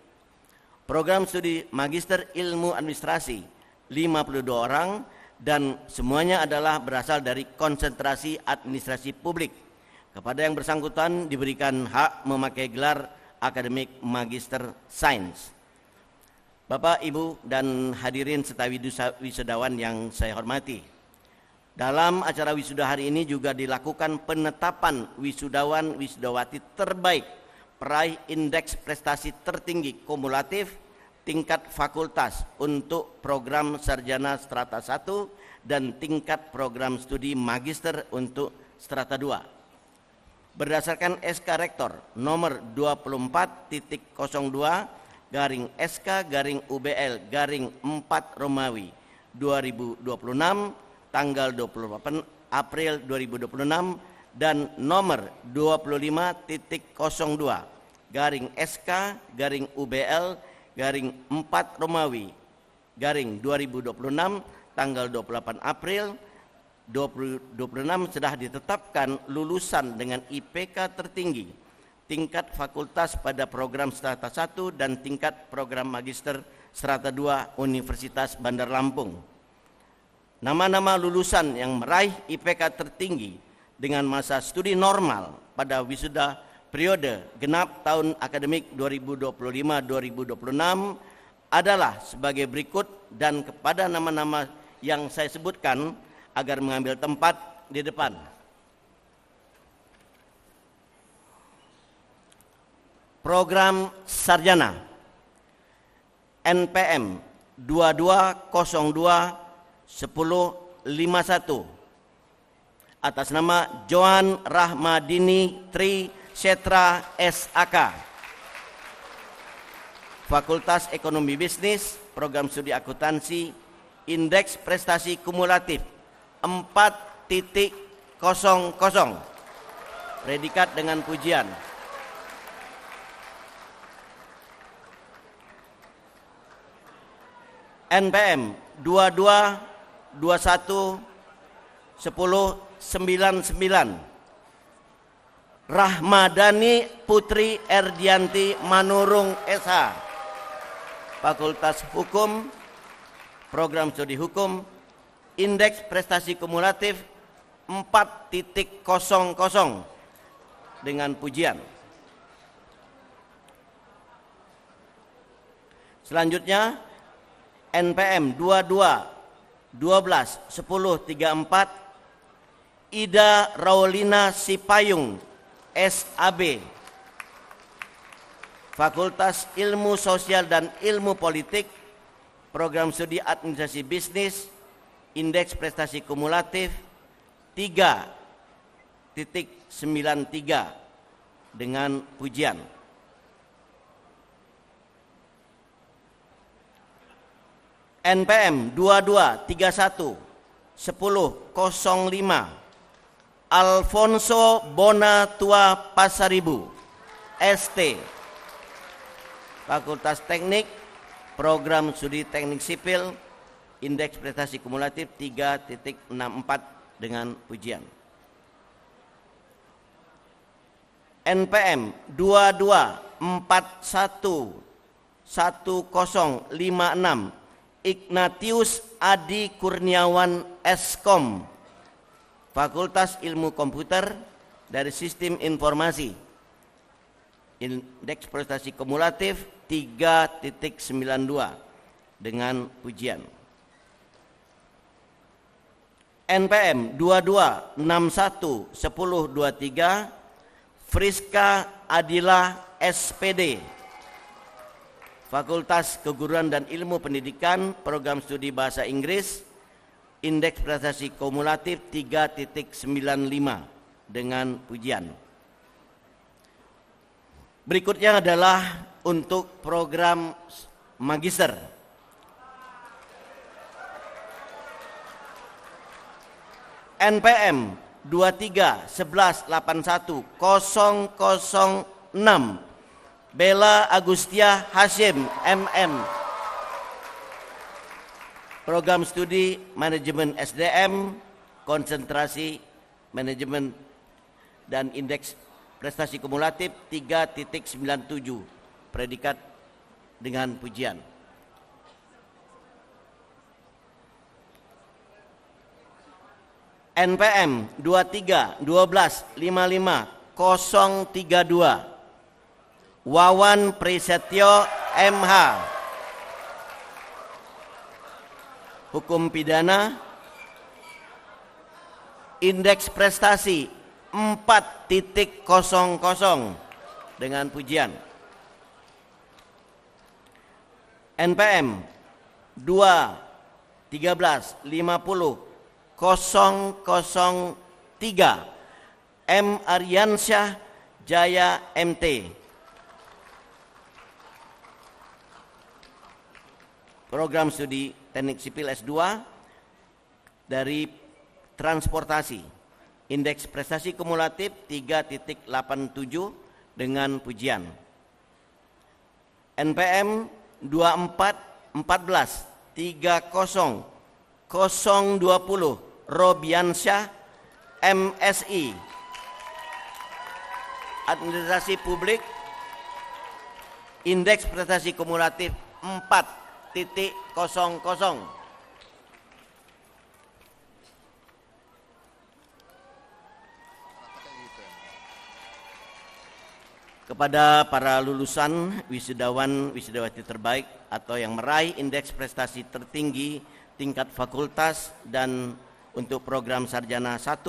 Program studi magister ilmu administrasi 52 orang, dan semuanya adalah berasal dari konsentrasi administrasi publik. Kepada yang bersangkutan diberikan hak memakai gelar akademik magister sains. Bapak, Ibu, dan hadirin serta wisudawan yang saya hormati. Dalam acara wisuda hari ini juga dilakukan penetapan wisudawan-wisudawati terbaik peraih indeks prestasi tertinggi kumulatif tingkat fakultas untuk program sarjana strata 1 dan tingkat program studi magister untuk strata 2. Berdasarkan SK Rektor nomor 24.02 garing SK garing UBL garing 4 Romawi 2026 tanggal 28 April 2026 dan nomor 25.02 garing SK garing UBL garing 4 Romawi garing 2026 tanggal 28 April 2026 sudah ditetapkan lulusan dengan IPK tertinggi tingkat fakultas pada program strata 1 dan tingkat program magister strata 2 Universitas Bandar Lampung. Nama-nama lulusan yang meraih IPK tertinggi dengan masa studi normal pada wisuda periode genap tahun akademik 2025-2026 adalah sebagai berikut, dan kepada nama-nama yang saya sebutkan agar mengambil tempat di depan. Program sarjana NPM 2202-1051 atas nama Joan Rahmadini Tri Setra SAK, Fakultas Ekonomi Bisnis, Program Studi Akuntansi, Indeks Prestasi Kumulatif 4.00, predikat dengan pujian. NPM 2221-1099 Rahmadani Putri Erdianti Manurung SH, Fakultas Hukum, Program Studi Hukum, Indeks Prestasi Kumulatif 4.00, dengan pujian. Selanjutnya NPM 22-12-10-34 Ida Raulina Sipayung, SAB, Fakultas Ilmu Sosial dan Ilmu Politik, Program Studi Administrasi Bisnis, Indeks Prestasi Kumulatif 3.93 dengan pujian. NPM 22-31-10-05 Alfonso Bonatua Pasaribu, ST, Fakultas Teknik, Program Studi Teknik Sipil, Indeks Prestasi Kumulatif 3.64 dengan pujian. NPM 22-41-10-56 Ignatius Adi Kurniawan, Eskom, Fakultas Ilmu Komputer dari Sistem Informasi, Indeks Prestasi Kumulatif 3.92 dengan pujian. NPM 22-61-10-23 Friska Adila, SPD, Fakultas Keguruan dan Ilmu Pendidikan, Program Studi Bahasa Inggris, Indeks Prestasi Kumulatif 3.95 dengan pujian. Berikutnya adalah untuk program magister. NPM 23-11-81-006 Bella Agustia Hashim, MM, Program Studi Manajemen SDM, Konsentrasi Manajemen dan Indeks Prestasi Kumulatif 3.97 predikat dengan pujian. NPM 23-12-55-032 Wawan Prisetyo, MH, Hukum Pidana, Indeks Prestasi 4.00 dengan pujian. NPM 2-13-50-003 M. Aryansyah Jaya, MT, Program Studi Teknik Sipil S2 dari Transportasi, Indeks Prestasi Kumulatif 3.87 dengan pujian. NPM 24-14-30-020 Robiansyah, MSI, Administrasi Publik, Indeks Prestasi Kumulatif 4.00. Kepada para lulusan wisudawan wisudawati terbaik atau yang meraih indeks prestasi tertinggi tingkat fakultas dan untuk program sarjana 1,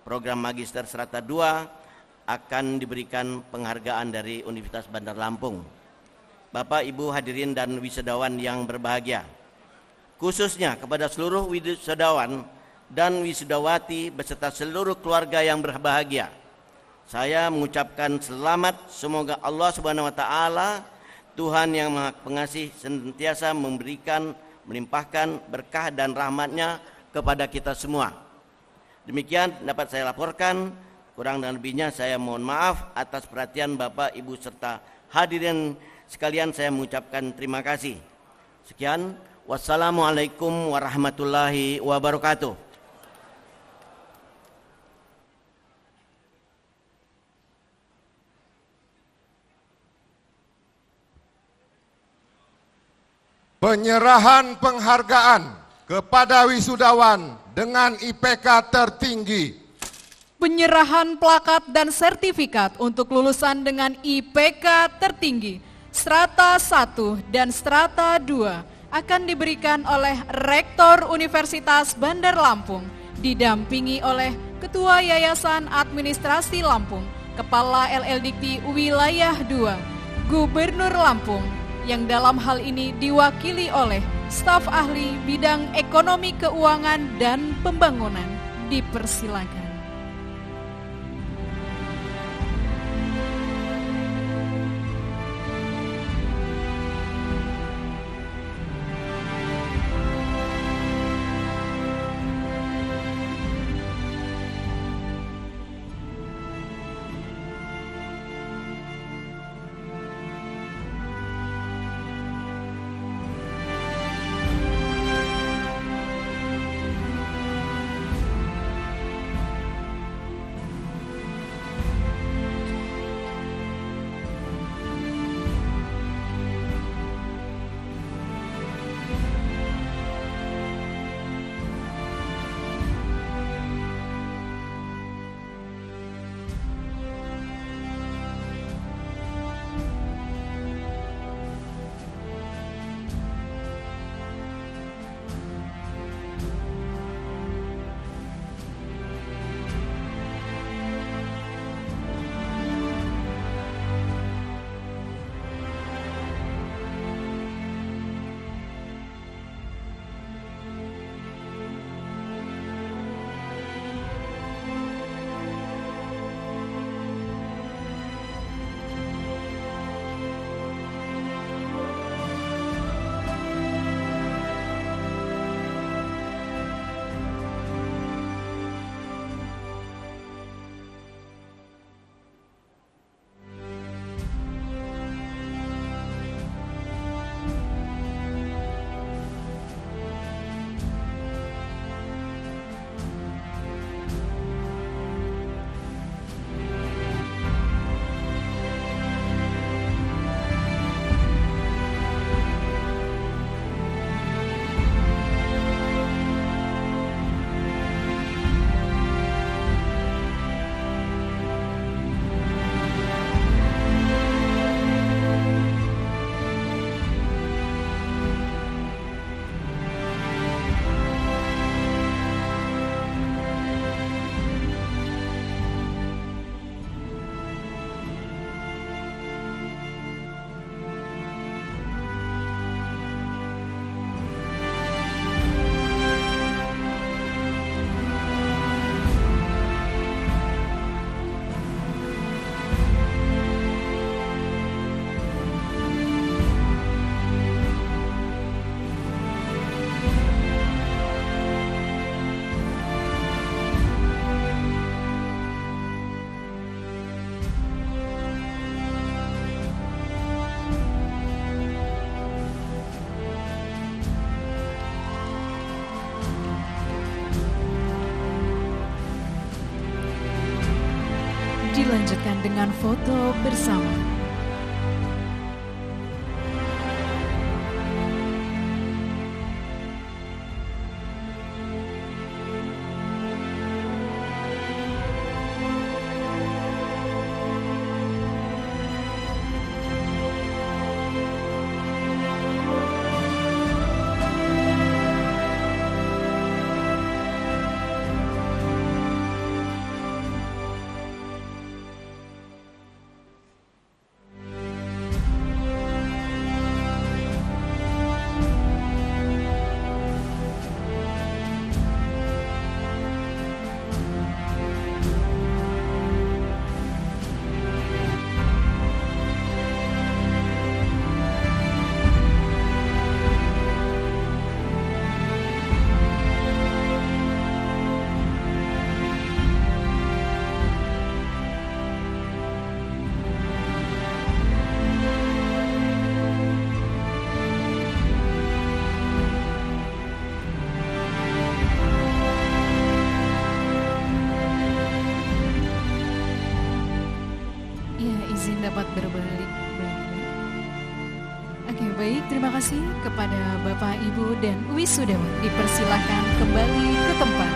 program magister serata 2 akan diberikan penghargaan dari Universitas Bandar Lampung. Bapak, Ibu hadirin dan wisudawan yang berbahagia, khususnya kepada seluruh wisudawan dan wisudawati beserta seluruh keluarga yang berbahagia, saya mengucapkan selamat. Semoga Allah Subhanahu wa taala, Tuhan yang Maha Pengasih, senantiasa memberikan, melimpahkan berkah dan rahmat-Nya kepada kita semua. Demikian dapat saya laporkan. Kurang dan lebihnya saya mohon maaf atas perhatian Bapak, Ibu serta hadirin sekalian. Saya mengucapkan terima kasih. Sekian, wassalamualaikum warahmatullahi wabarakatuh. Penyerahan penghargaan kepada wisudawan dengan IPK tertinggi Penyerahan plakat dan sertifikat untuk lulusan dengan IPK tertinggi strata 1 dan strata 2 akan diberikan oleh Rektor Universitas Bandar Lampung didampingi oleh Ketua Yayasan Administrasi Lampung, Kepala LLDikti Wilayah 2, Gubernur Lampung, yang dalam hal ini diwakili oleh staf ahli bidang ekonomi keuangan dan pembangunan. Dipersilakan. Dilanjutkan dengan foto bersama. Dapat berbalik. Oke, baik, terima kasih kepada Bapak, Ibu, dan wisudawan. Dipersilakan kembali ke tempat.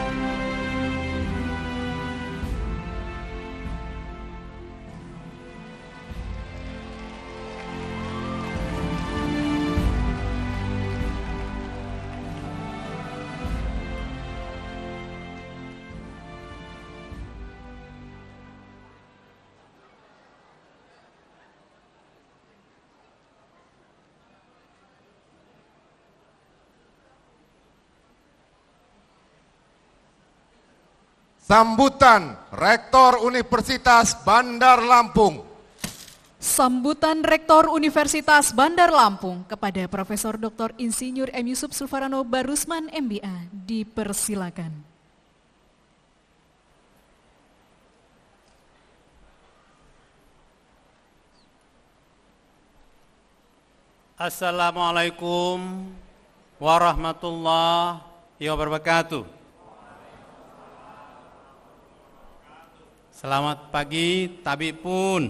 Sambutan Rektor Universitas Bandar Lampung. Sambutan Rektor Universitas Bandar Lampung kepada Profesor Dr. Insinyur M. Yusuf Sulfarano Barusman MBA dipersilakan. Assalamualaikum warahmatullahi wabarakatuh. Selamat pagi, tabib pun.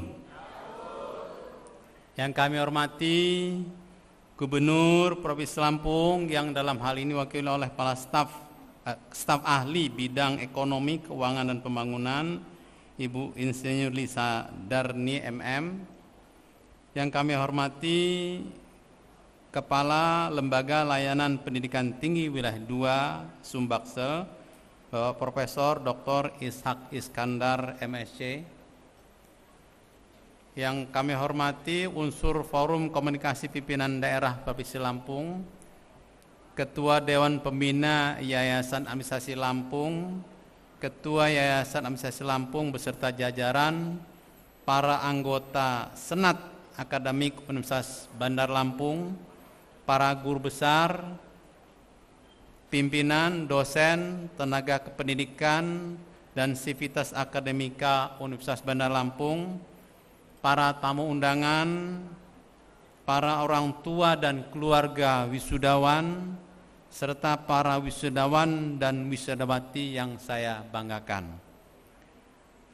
Yang kami hormati Gubernur Provinsi Lampung yang dalam hal ini diwakili oleh kepala staf ahli bidang ekonomi, keuangan dan pembangunan, Ibu Insinyur Lisa Darni MM. Yang kami hormati Kepala Lembaga Layanan Pendidikan Tinggi Wilayah 2 Sumbaksel, Bapak Profesor Dr. Ishak Iskandar MSc. Yang kami hormati unsur Forum Komunikasi Pimpinan Daerah Provinsi Lampung, Ketua Dewan Pembina Yayasan Administrasi Lampung, Ketua Yayasan Administrasi Lampung beserta jajaran, para anggota Senat Akademik Universitas Bandar Lampung, para guru besar, pimpinan, dosen, tenaga kependidikan, dan sivitas akademika Universitas Bandar Lampung, para tamu undangan, para orang tua dan keluarga wisudawan, serta para wisudawan dan wisudawati yang saya banggakan.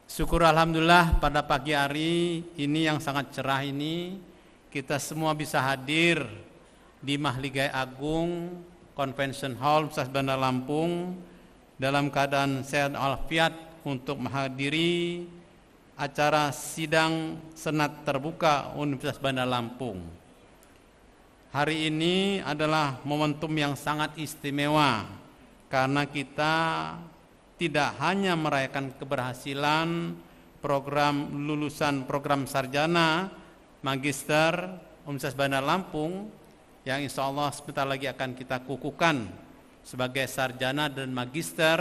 Syukur Alhamdulillah pada pagi hari ini yang sangat cerah ini, kita semua bisa hadir di Mahligai Agung Convention Hall Universitas Bandar Lampung dalam keadaan sehat walafiat untuk menghadiri acara sidang Senat Terbuka Universitas Bandar Lampung. Hari ini adalah momentum yang sangat istimewa karena kita tidak hanya merayakan keberhasilan program lulusan program sarjana magister Universitas Bandar Lampung yang insya Allah sebentar lagi akan kita kukuhkan sebagai sarjana dan magister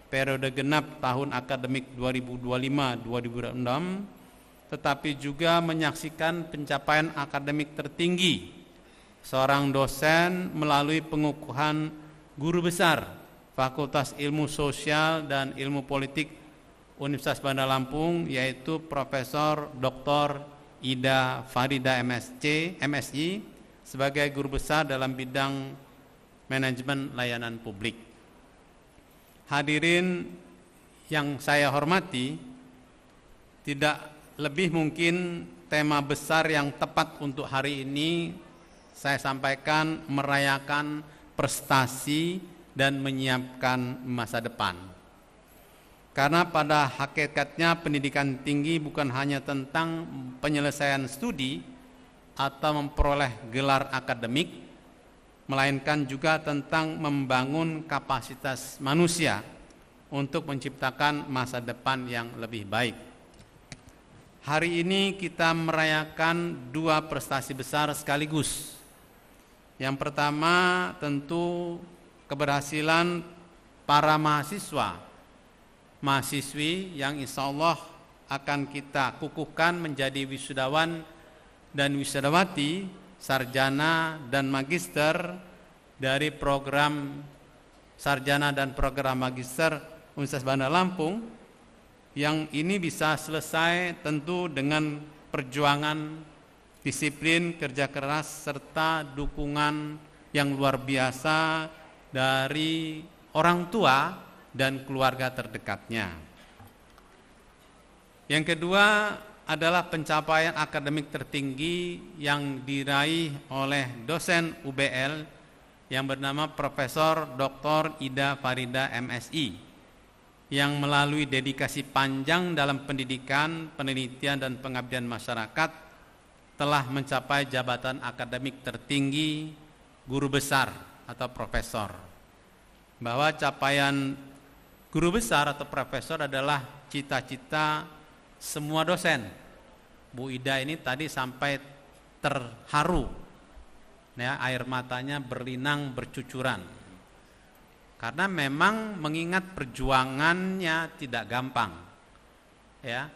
periode genap tahun akademik 2025-2026, tetapi juga menyaksikan pencapaian akademik tertinggi seorang dosen melalui pengukuhan guru besar Fakultas Ilmu Sosial dan Ilmu Politik Universitas Bandar Lampung, yaitu Profesor Dr. Ida Farida MSI, sebagai guru besar dalam bidang manajemen layanan publik. Hadirin yang saya hormati, tidak lebih mungkin tema besar yang tepat untuk hari ini saya sampaikan merayakan prestasi dan menyiapkan masa depan. Karena pada hakikatnya pendidikan tinggi bukan hanya tentang penyelesaian studi atau memperoleh gelar akademik, melainkan juga tentang membangun kapasitas manusia untuk menciptakan masa depan yang lebih baik. Hari ini kita merayakan dua prestasi besar sekaligus. Yang pertama tentu keberhasilan para mahasiswi yang insya Allah akan kita kukuhkan menjadi wisudawan dan wisudawati, sarjana dan magister dari program sarjana dan program magister Universitas Bandar Lampung, yang ini bisa selesai tentu dengan perjuangan, disiplin, kerja keras, serta dukungan yang luar biasa dari orang tua dan keluarga terdekatnya. Yang kedua adalah pencapaian akademik tertinggi yang diraih oleh dosen UBL yang bernama Profesor Dr. Ida Farida MSI, yang melalui dedikasi panjang dalam pendidikan, penelitian, dan pengabdian masyarakat telah mencapai jabatan akademik tertinggi guru besar atau profesor. Bahwa capaian guru besar atau profesor adalah cita-cita semua dosen. Bu Ida ini tadi sampai terharu, ya, air matanya berlinang bercucuran. Karena memang mengingat perjuangannya tidak gampang. Ya.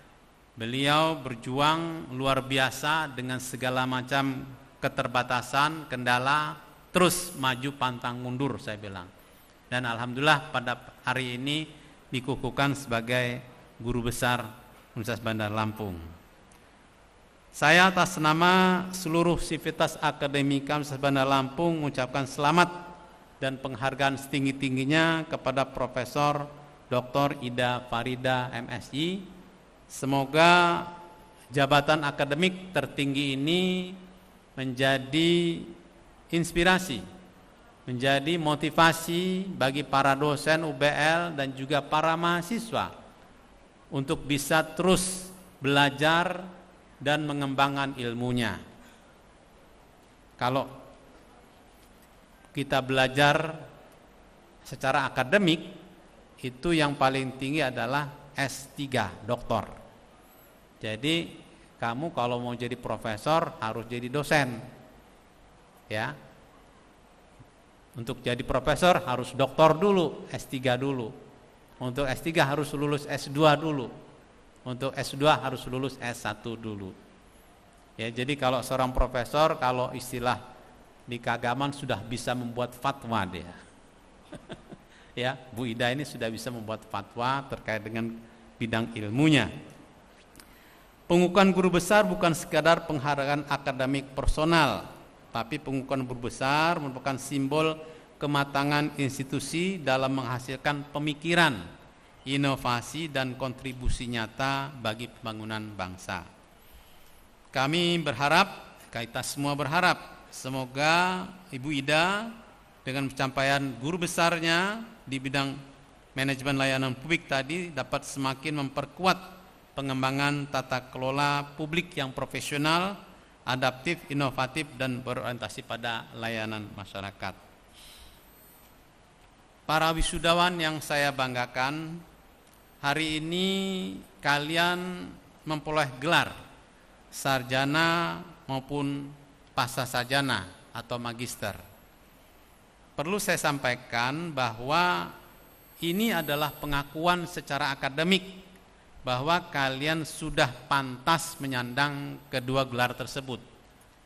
Beliau berjuang luar biasa dengan segala macam keterbatasan, kendala, terus maju pantang mundur saya bilang. Dan alhamdulillah pada hari ini dikukuhkan sebagai guru besar Universitas Bandar Lampung. Saya atas nama seluruh sivitas akademika Universitas Bandar Lampung mengucapkan selamat dan penghargaan setinggi-tingginya kepada Profesor Dr. Ida Farida MSI. Semoga jabatan akademik tertinggi ini menjadi inspirasi, menjadi motivasi bagi para dosen UBL dan juga para mahasiswa untuk bisa terus belajar dan mengembangkan ilmunya. Kalau kita belajar secara akademik, itu yang paling tinggi adalah S3, doktor. Jadi kamu kalau mau jadi profesor harus jadi dosen. Ya. Untuk jadi profesor harus doktor dulu, S3 dulu. Untuk S3 harus lulus S2 dulu. Untuk S2 harus lulus S1 dulu. Ya, jadi kalau seorang profesor, kalau istilah di keagamaan sudah bisa membuat fatwa dia. Ya, Bu Ida ini sudah bisa membuat fatwa terkait dengan bidang ilmunya. Pengukuhan guru besar bukan sekadar penghargaan akademik personal, tapi pengukuhan guru besar merupakan simbol kematangan institusi dalam menghasilkan pemikiran, inovasi dan kontribusi nyata bagi pembangunan bangsa. Kami berharap, kita semua berharap, semoga Ibu Ida dengan pencapaian guru besarnya di bidang manajemen layanan publik tadi dapat semakin memperkuat pengembangan tata kelola publik yang profesional, adaptif, inovatif, dan berorientasi pada layanan masyarakat. Para wisudawan yang saya banggakan, hari ini kalian memperoleh gelar sarjana maupun pascasarjana atau magister. Perlu saya sampaikan bahwa ini adalah pengakuan secara akademik bahwa kalian sudah pantas menyandang kedua gelar tersebut,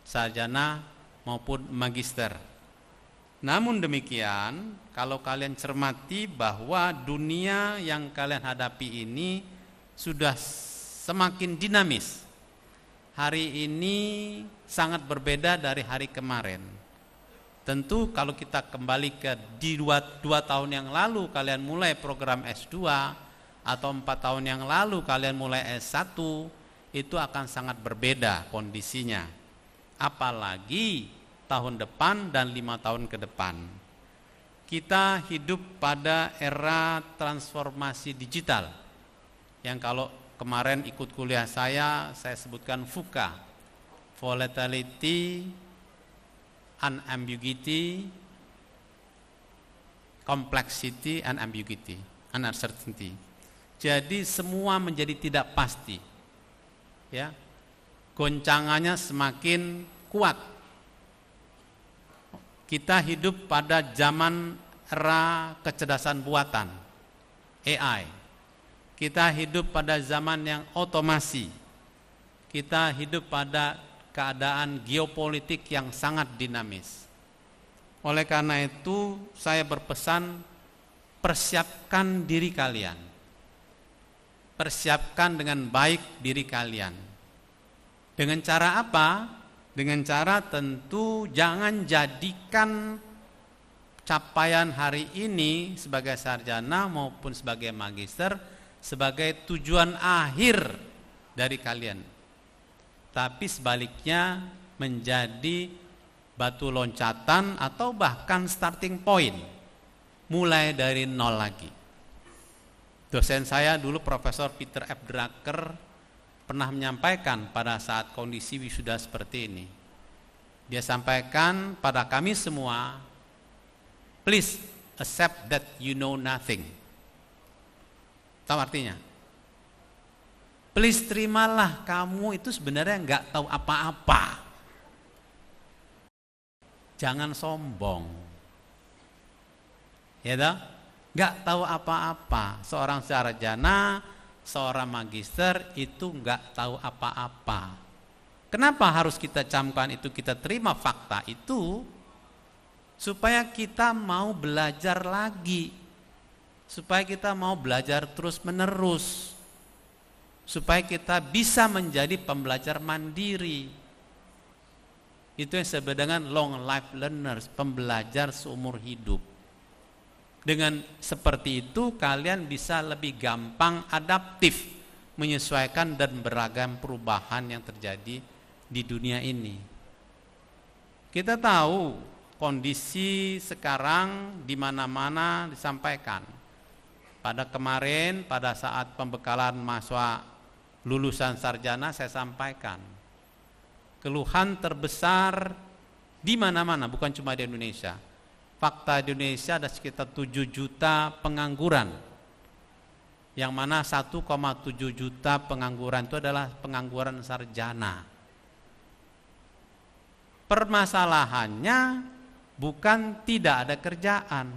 sarjana maupun magister. Namun demikian, kalau kalian cermati bahwa dunia yang kalian hadapi ini sudah semakin dinamis. Hari ini sangat berbeda dari hari kemarin. Tentu kalau kita kembali ke di 2 tahun yang lalu kalian mulai program S2 atau 4 tahun yang lalu kalian mulai S1, itu akan sangat berbeda kondisinya. Apalagi tahun depan dan 5 tahun ke depan. Kita hidup pada era transformasi digital yang kalau kemarin ikut kuliah saya sebutkan VUCA, volatility, unambiguity, complexity, and ambiguity, uncertainty. Jadi semua menjadi tidak pasti, ya, goncangannya semakin kuat. Kita hidup pada zaman era kecerdasan buatan, AI. Kita hidup pada zaman yang otomasi. Kita hidup pada keadaan geopolitik yang sangat dinamis. Oleh karena itu, saya berpesan, persiapkan diri kalian. Persiapkan dengan baik diri kalian. Dengan cara apa? Dengan cara tentu jangan jadikan capaian hari ini sebagai sarjana maupun sebagai magister sebagai tujuan akhir dari kalian, tapi sebaliknya menjadi batu loncatan atau bahkan starting point, mulai dari nol lagi. Dosen saya dulu Profesor Peter F. Drucker pernah menyampaikan pada saat kondisi wisuda seperti ini. Dia sampaikan pada kami semua, please accept that you know nothing. Tahu artinya? Please terimalah kamu itu sebenarnya nggak tahu apa-apa. Jangan sombong. Ya toh? Nggak tahu apa-apa. Seorang sarjana, seorang magister itu nggak tahu apa-apa. Kenapa harus kita camkan itu, kita terima fakta itu? Supaya kita mau belajar lagi. Supaya kita mau belajar terus menerus. Supaya kita bisa menjadi pembelajar mandiri. Itu yang disebut dengan long life learners, pembelajar seumur hidup. Dengan seperti itu kalian bisa lebih gampang adaptif, menyesuaikan dan beragam perubahan yang terjadi di dunia ini. Kita tahu kondisi sekarang di mana-mana disampaikan. Pada kemarin, pada saat pembekalan mahasiswa lulusan sarjana, saya sampaikan keluhan terbesar di mana-mana, bukan cuma di Indonesia. Fakta di Indonesia ada sekitar 7 juta pengangguran, yang mana 1,7 juta pengangguran itu adalah pengangguran sarjana. Permasalahannya bukan tidak ada kerjaan.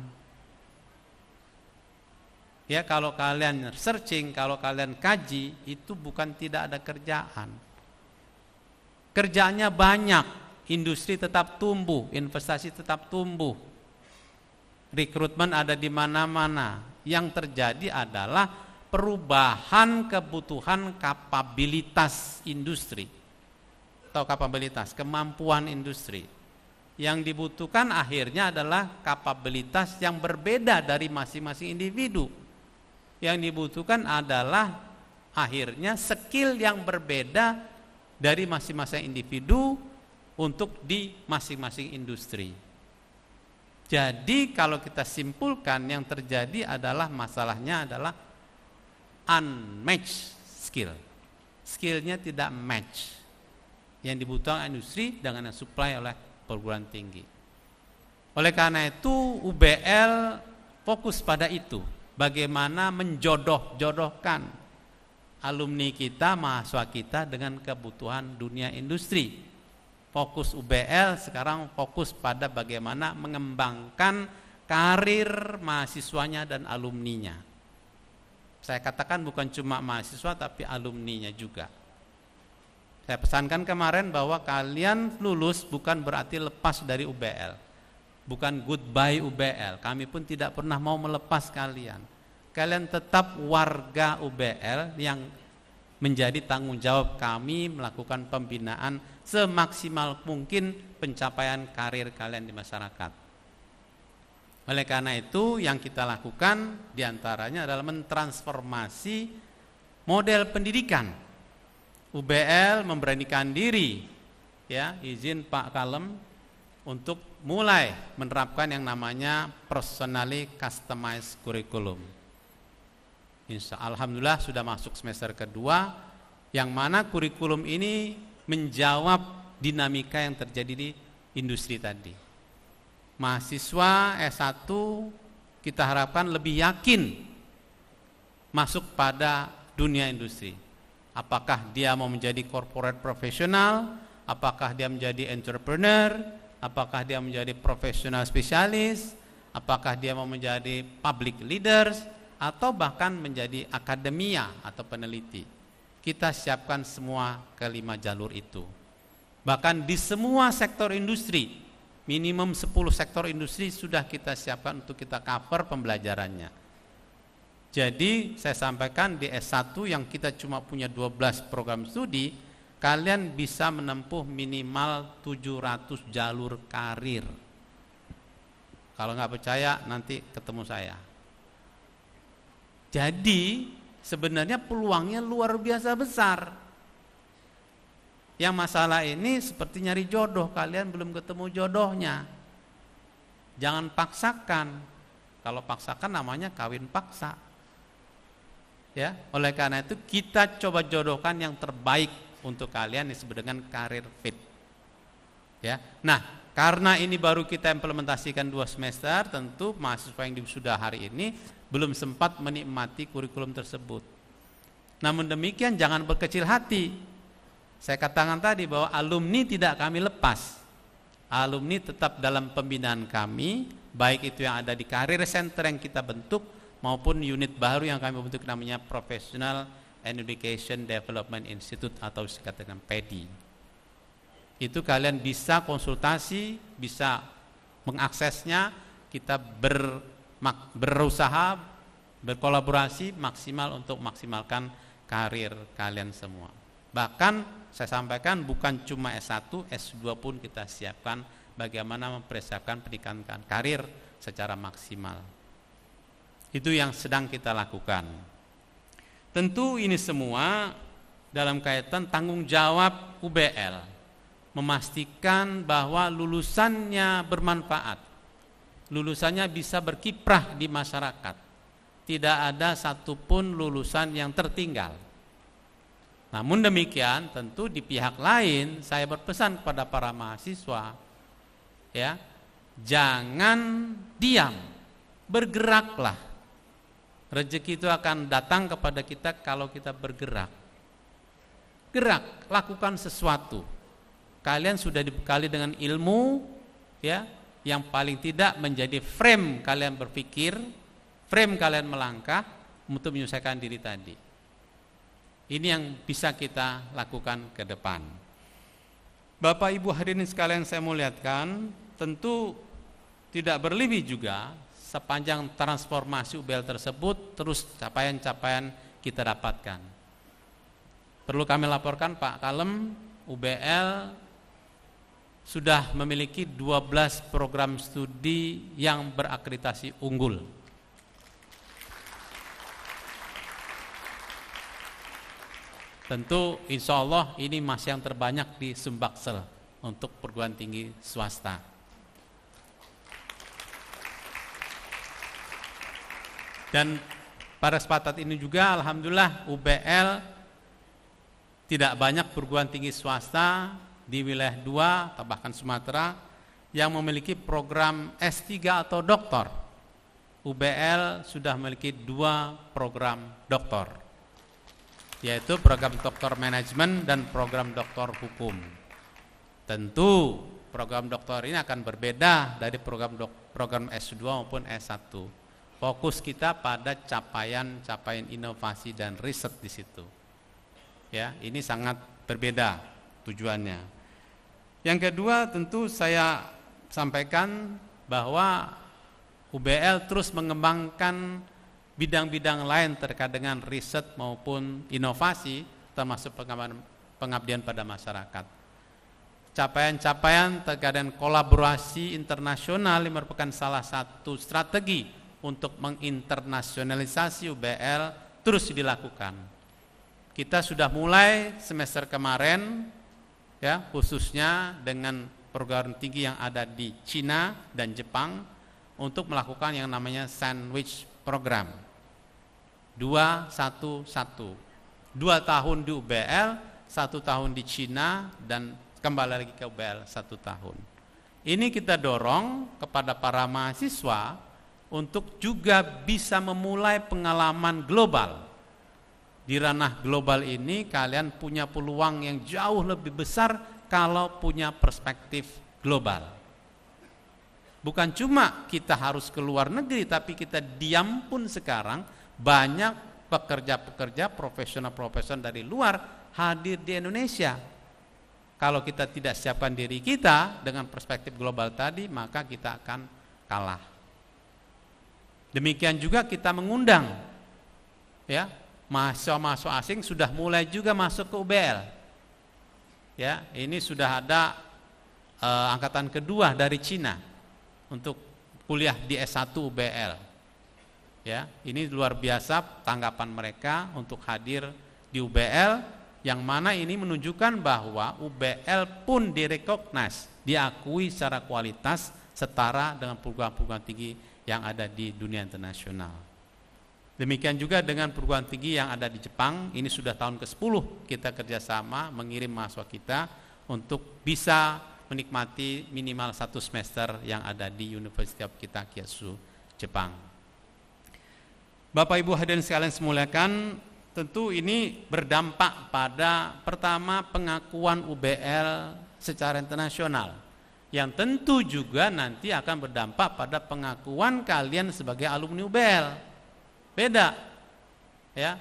Ya, kalau kalian searching, kalau kalian kaji, itu bukan tidak ada kerjaan. Kerjaannya banyak, industri tetap tumbuh, investasi tetap tumbuh. Rekrutmen ada di mana-mana. Yang terjadi adalah perubahan kebutuhan kapabilitas industri. Atau kapabilitas, kemampuan industri. Yang dibutuhkan akhirnya adalah kapabilitas yang berbeda dari masing-masing individu. Yang dibutuhkan adalah akhirnya skill yang berbeda dari masing-masing individu untuk di masing-masing industri. Jadi kalau kita simpulkan, yang terjadi adalah masalahnya adalah unmatched skill. Skillnya tidak match yang dibutuhkan industri dengan yang supply oleh perguruan tinggi. Oleh karena itu UBL fokus pada itu, bagaimana menjodoh-jodohkan alumni kita, mahasiswa kita dengan kebutuhan dunia industri. Fokus UBL sekarang fokus pada bagaimana mengembangkan karir mahasiswanya dan alumninya. Saya katakan bukan cuma mahasiswa tapi alumninya juga. Saya pesankan kemarin bahwa kalian lulus bukan berarti lepas dari UBL. Bukan goodbye UBL. Kami pun tidak pernah mau melepas kalian. Kalian tetap warga UBL yang menjadi tanggung jawab kami melakukan pembinaan semaksimal mungkin pencapaian karir kalian di masyarakat. Oleh karena itu yang kita lakukan diantaranya adalah mentransformasi model pendidikan. UBL memberanikan diri, ya, izin Pak Kalem, untuk mulai menerapkan yang namanya personally customized curriculum. Alhamdulillah sudah masuk semester kedua, yang mana kurikulum ini menjawab dinamika yang terjadi di industri tadi. Mahasiswa S1 kita harapkan lebih yakin masuk pada dunia industri. Apakah dia mau menjadi corporate profesional, apakah dia menjadi entrepreneur, apakah dia menjadi profesional spesialis, apakah dia mau menjadi public leaders, atau bahkan menjadi akademia atau peneliti. Kita siapkan semua kelima jalur itu. Bahkan di semua sektor industri, minimum 10 sektor industri sudah kita siapkan untuk kita cover pembelajarannya. Jadi saya sampaikan di S1 yang kita cuma punya 12 program studi, kalian bisa menempuh minimal 700 jalur karir. Kalau nggak percaya nanti ketemu saya. Jadi sebenarnya peluangnya luar biasa besar. Yang masalah ini seperti nyari jodoh, kalian belum ketemu jodohnya. Jangan paksakan. Kalau paksakan namanya kawin paksa. Ya, oleh karena itu kita coba jodohkan yang terbaik untuk kalian yang disebut dengan karir fit. Ya. Nah, karena ini baru kita implementasikan 2 semester, tentu mahasiswa yang sudah hari ini belum sempat menikmati kurikulum tersebut. Namun demikian jangan berkecil hati. Saya katakan tadi bahwa alumni tidak kami lepas. Alumni tetap dalam pembinaan kami baik itu yang ada di Career Center yang kita bentuk maupun unit baru yang kami bentuk namanya Professional and Education Development Institute atau disingkat dengan PEDI. Itu kalian bisa konsultasi, bisa mengaksesnya, kita berusaha, berkolaborasi maksimal untuk maksimalkan karir kalian semua. Bahkan saya sampaikan bukan cuma S1, S2 pun kita siapkan bagaimana mempersiapkan pendidikan karir secara maksimal. Itu yang sedang kita lakukan. Tentu ini semua dalam kaitan tanggung jawab UBL, memastikan bahwa lulusannya bermanfaat, lulusannya bisa berkiprah di masyarakat, tidak ada satupun lulusan yang tertinggal. Namun demikian, tentu di pihak lain saya berpesan kepada para mahasiswa, ya, jangan diam, bergeraklah. Rezeki itu akan datang kepada kita kalau kita bergerak. Gerak, lakukan sesuatu. Kalian sudah dibekali dengan ilmu, ya, yang paling tidak menjadi frame kalian berpikir, frame kalian melangkah untuk menyelesaikan diri tadi. Ini yang bisa kita lakukan ke depan. Bapak Ibu hadirin sekalian saya muliakan, tentu tidak berlebih juga sepanjang transformasi UBL tersebut terus capaian-capaian kita dapatkan. Perlu kami laporkan Pak Kalem, UBL sudah memiliki 12 program studi yang berakreditasi unggul. Tentu insya Allah ini masih yang terbanyak di Sumbaksel untuk perguruan tinggi swasta. Dan pada kesempatan ini juga alhamdulillah UBL tidak banyak perguruan tinggi swasta di wilayah 2 atau bahkan Sumatera yang memiliki program S3 atau doktor. UBL sudah memiliki 2 program doktor, yaitu program doktor manajemen dan program doktor hukum. Tentu program doktor ini akan berbeda dari program S2 maupun S1. Fokus kita pada capaian inovasi dan riset di situ. Ya, ini sangat berbeda tujuannya. Yang kedua, tentu saya sampaikan bahwa UBL terus mengembangkan bidang-bidang lain terkait dengan riset maupun inovasi, termasuk pengabdian pada masyarakat. Capaian-capaian terkait dengan kolaborasi internasional yang merupakan salah satu strategi untuk menginternasionalisasi UBL terus dilakukan. Kita sudah mulai semester kemarin, ya, khususnya dengan perguruan tinggi yang ada di Cina dan Jepang untuk melakukan yang namanya sandwich program 2-1-1, 2 tahun di UBL, 1 tahun di Cina, dan kembali lagi ke UBL 1 tahun. Ini kita dorong kepada para mahasiswa untuk juga bisa memulai pengalaman global. Di ranah global ini kalian punya peluang yang jauh lebih besar kalau punya perspektif global. Bukan cuma kita harus ke luar negeri, tapi kita diam pun sekarang banyak pekerja-pekerja profesional-profesional dari luar hadir di Indonesia. Kalau kita tidak siapkan diri kita dengan perspektif global tadi, maka kita akan kalah. Demikian juga kita mengundang, ya, mahasiswa-mahasiswa asing sudah mulai juga masuk ke UBL. Ya, ini sudah ada angkatan kedua dari Cina untuk kuliah di S1 UBL. Ya, ini luar biasa tanggapan mereka untuk hadir di UBL, yang mana ini menunjukkan bahwa UBL pun direkognize, diakui secara kualitas setara dengan perguruan-perguruan tinggi yang ada di dunia internasional. Demikian juga dengan perguruan tinggi yang ada di Jepang, ini sudah tahun ke-10 kita kerjasama mengirim mahasiswa kita untuk bisa menikmati minimal 1 semester yang ada di University of Kitakyushu, Jepang. Bapak Ibu hadirin sekalian semuliakan, tentu ini berdampak pada pertama pengakuan UBL secara internasional. yang tentu juga nanti akan berdampak pada pengakuan kalian sebagai alumni UBL. Beda, ya.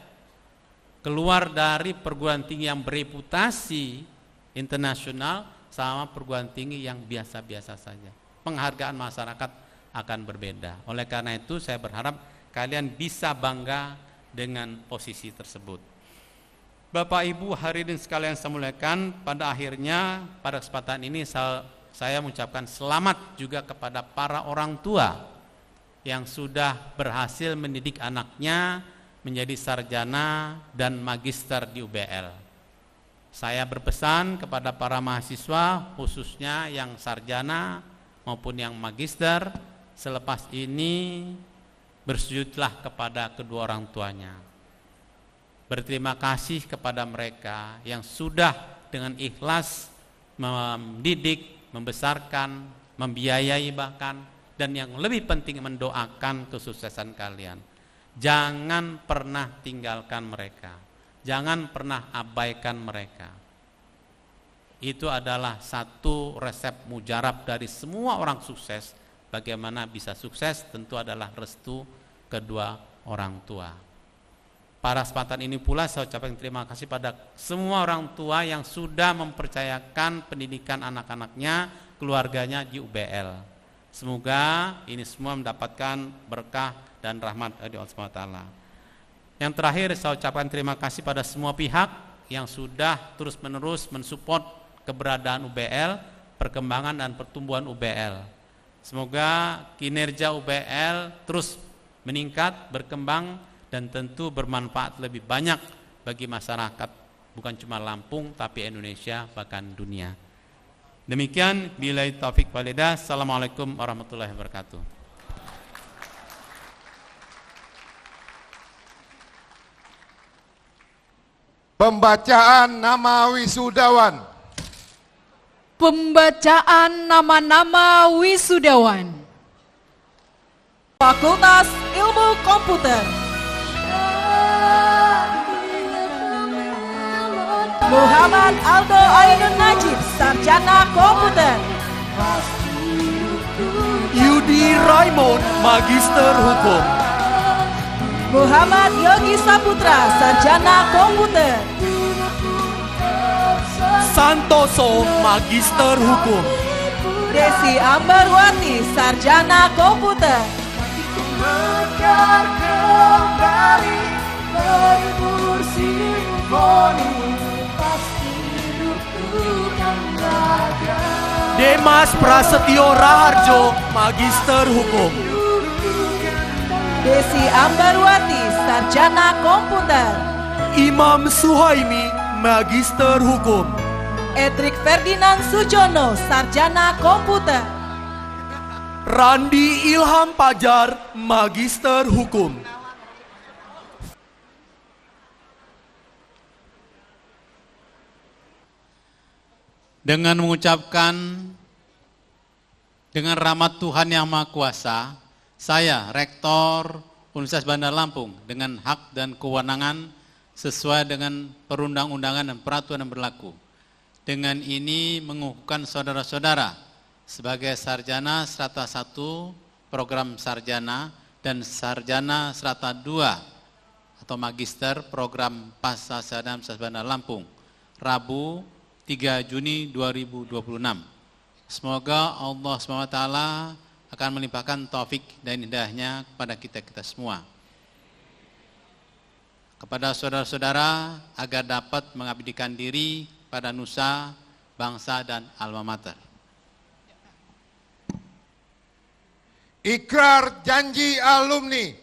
Keluar dari perguruan tinggi yang bereputasi internasional sama perguruan tinggi yang biasa-biasa saja. Penghargaan masyarakat akan berbeda. Oleh karena itu saya berharap kalian bisa bangga dengan posisi tersebut. Bapak Ibu hadirin sekalian saya muliakan, pada akhirnya pada kesempatan ini saya mengucapkan selamat juga kepada para orang tua yang sudah berhasil mendidik anaknya menjadi sarjana dan magister di UBL. Saya berpesan kepada para mahasiswa khususnya yang sarjana maupun yang magister, selepas ini bersujudlah kepada kedua orang tuanya. Berterima kasih kepada mereka yang sudah dengan ikhlas mendidik, membesarkan, membiayai bahkan, dan yang lebih penting mendoakan kesuksesan kalian. Jangan pernah tinggalkan mereka, jangan pernah abaikan mereka. Itu adalah satu resep mujarab dari semua orang sukses. Bagaimana bisa sukses tentu adalah restu kedua orang tua. Pada kesempatan ini pula saya ucapkan terima kasih pada semua orang tua yang sudah mempercayakan pendidikan anak-anaknya, keluarganya di UBL. Semoga ini semua mendapatkan berkah dan rahmat dari Allah SWT. Yang terakhir saya ucapkan terima kasih pada semua pihak yang sudah terus-menerus mensupport keberadaan UBL, perkembangan dan pertumbuhan UBL. Semoga kinerja UBL terus meningkat, berkembang, dan tentu bermanfaat lebih banyak bagi masyarakat, bukan cuma Lampung tapi Indonesia bahkan dunia. Demikian, billahi taufik walhidayah. Assalamualaikum warahmatullahi wabarakatuh. Pembacaan nama wisudawan. Pembacaan nama-nama wisudawan. Fakultas Ilmu Komputer. Muhammad Aldo Ainun Najib, Sarjana Komputer. Yudi Raymond, Magister Hukum. Muhammad Yogi Saputra, Sarjana Komputer. Santoso, Magister Hukum. Desi Ambarwati, Sarjana Komputer. Mekar kembali berhibur simfoni. Demas Prasetyo Raharjo, Magister Hukum. Desi Ambarwati, Sarjana Komputer. Imam Suhaimi, Magister Hukum. Edric Ferdinand Sujono, Sarjana Komputer. Randi Ilham Pajar, Magister Hukum. Dengan mengucapkan dengan rahmat Tuhan Yang Maha Kuasa, saya Rektor Universitas Bandar Lampung dengan hak dan kewenangan sesuai dengan perundang-undangan dan peraturan yang berlaku. Dengan ini mengukuhkan saudara-saudara sebagai sarjana strata 1 program sarjana dan sarjana strata 2 atau magister program pasca sarjana Universitas Bandar Lampung, Rabu 3 Juni 2026. Semoga Allah SWT akan melimpahkan taufik dan hidayahnya kepada kita semua. Kepada saudara-saudara agar dapat mengabdikan diri pada nusa, bangsa, dan alma mater. Ikrar janji alumni.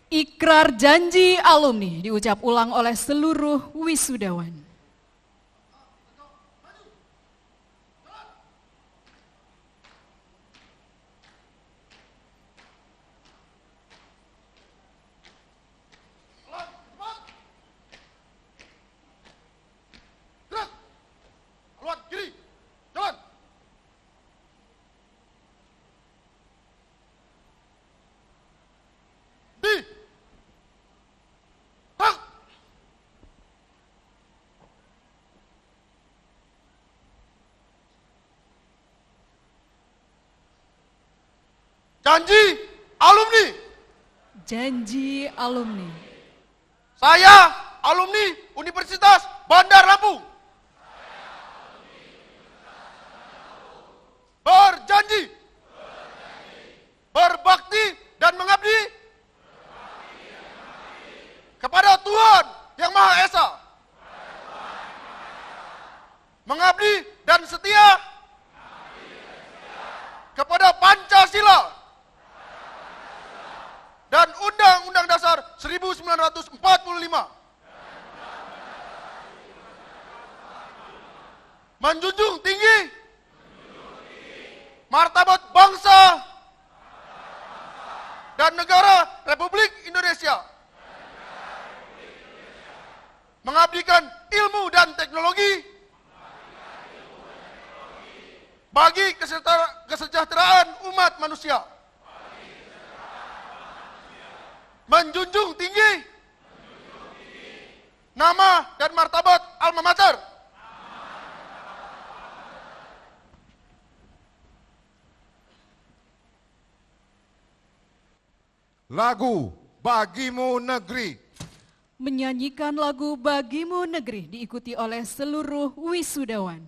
Ikrar janji alumni diucap ulang oleh seluruh wisudawan. Janji alumni. Janji alumni. Saya alumni Universitas Bandar Lampung. Berjanji. Berbakti dan mengabdi. Kepada Tuhan Yang Maha Esa. Mengabdi dan setia. Kepada Pancasila. Dan Undang-Undang Dasar 1945. Menjunjung tinggi martabat bangsa dan negara Republik Indonesia. Mengabdikan ilmu dan teknologi bagi kesejahteraan umat manusia. Menjunjung tinggi nama dan martabat alma mater. Lagu Bagimu Negeri. Menyanyikan lagu Bagimu Negeri diikuti oleh seluruh wisudawan.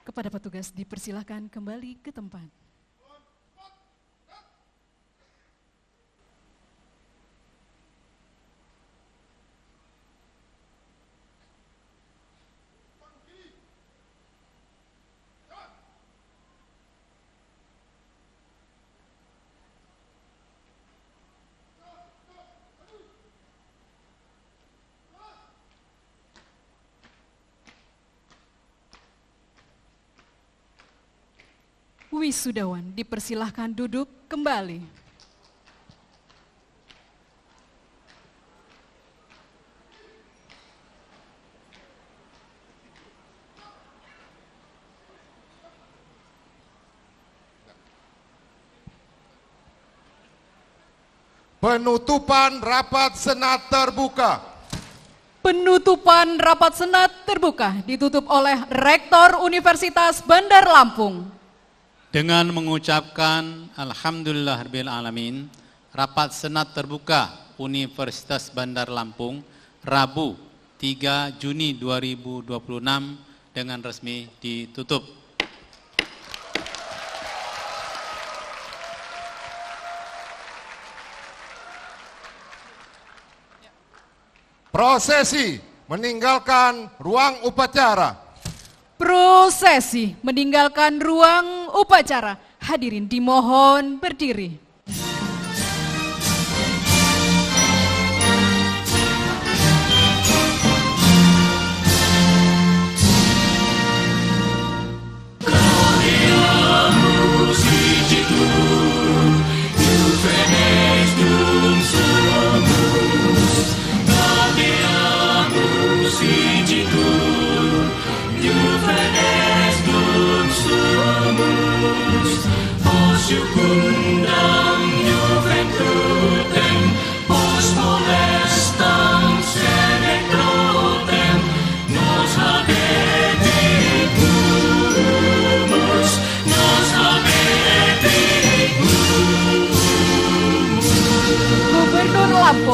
Kepada petugas dipersilakan kembali ke tempat. Wisudawan dipersilahkan duduk kembali. Penutupan rapat senat terbuka. Penutupan rapat senat terbuka ditutup oleh Rektor Universitas Bandar Lampung. Dengan mengucapkan Alhamdulillahirabbil alamin, rapat senat terbuka Universitas Bandar Lampung Rabu 3 Juni 2026 dengan resmi ditutup. Prosesi meninggalkan ruang upacara. Prosesi meninggalkan ruang upacara. Hadirin dimohon berdiri.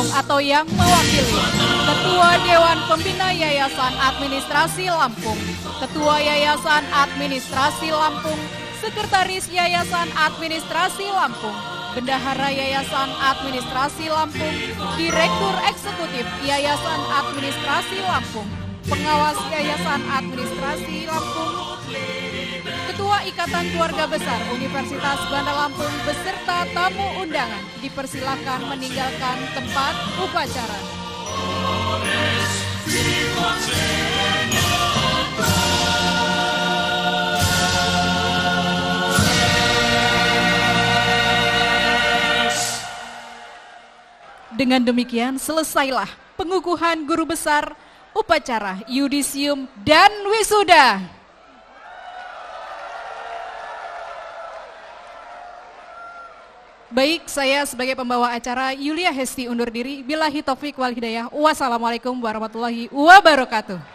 Lampung atau yang mewakili, Ketua Dewan Pembina Yayasan Administrasi Lampung, Ketua Yayasan Administrasi Lampung, Sekretaris Yayasan Administrasi Lampung, Bendahara Yayasan Administrasi Lampung, Direktur Eksekutif Yayasan Administrasi Lampung, Pengawas Yayasan Administrasi Lampung, Ketua Ikatan Keluarga Besar Universitas Bandar Lampung beserta tamu undangan dipersilakan meninggalkan tempat upacara. Dengan demikian selesailah pengukuhan guru besar, upacara yudisium dan wisuda. Baik, saya sebagai pembawa acara Yulia Hesti undur diri. Billahi taufik wal hidayah. Wassalamualaikum warahmatullahi wabarakatuh.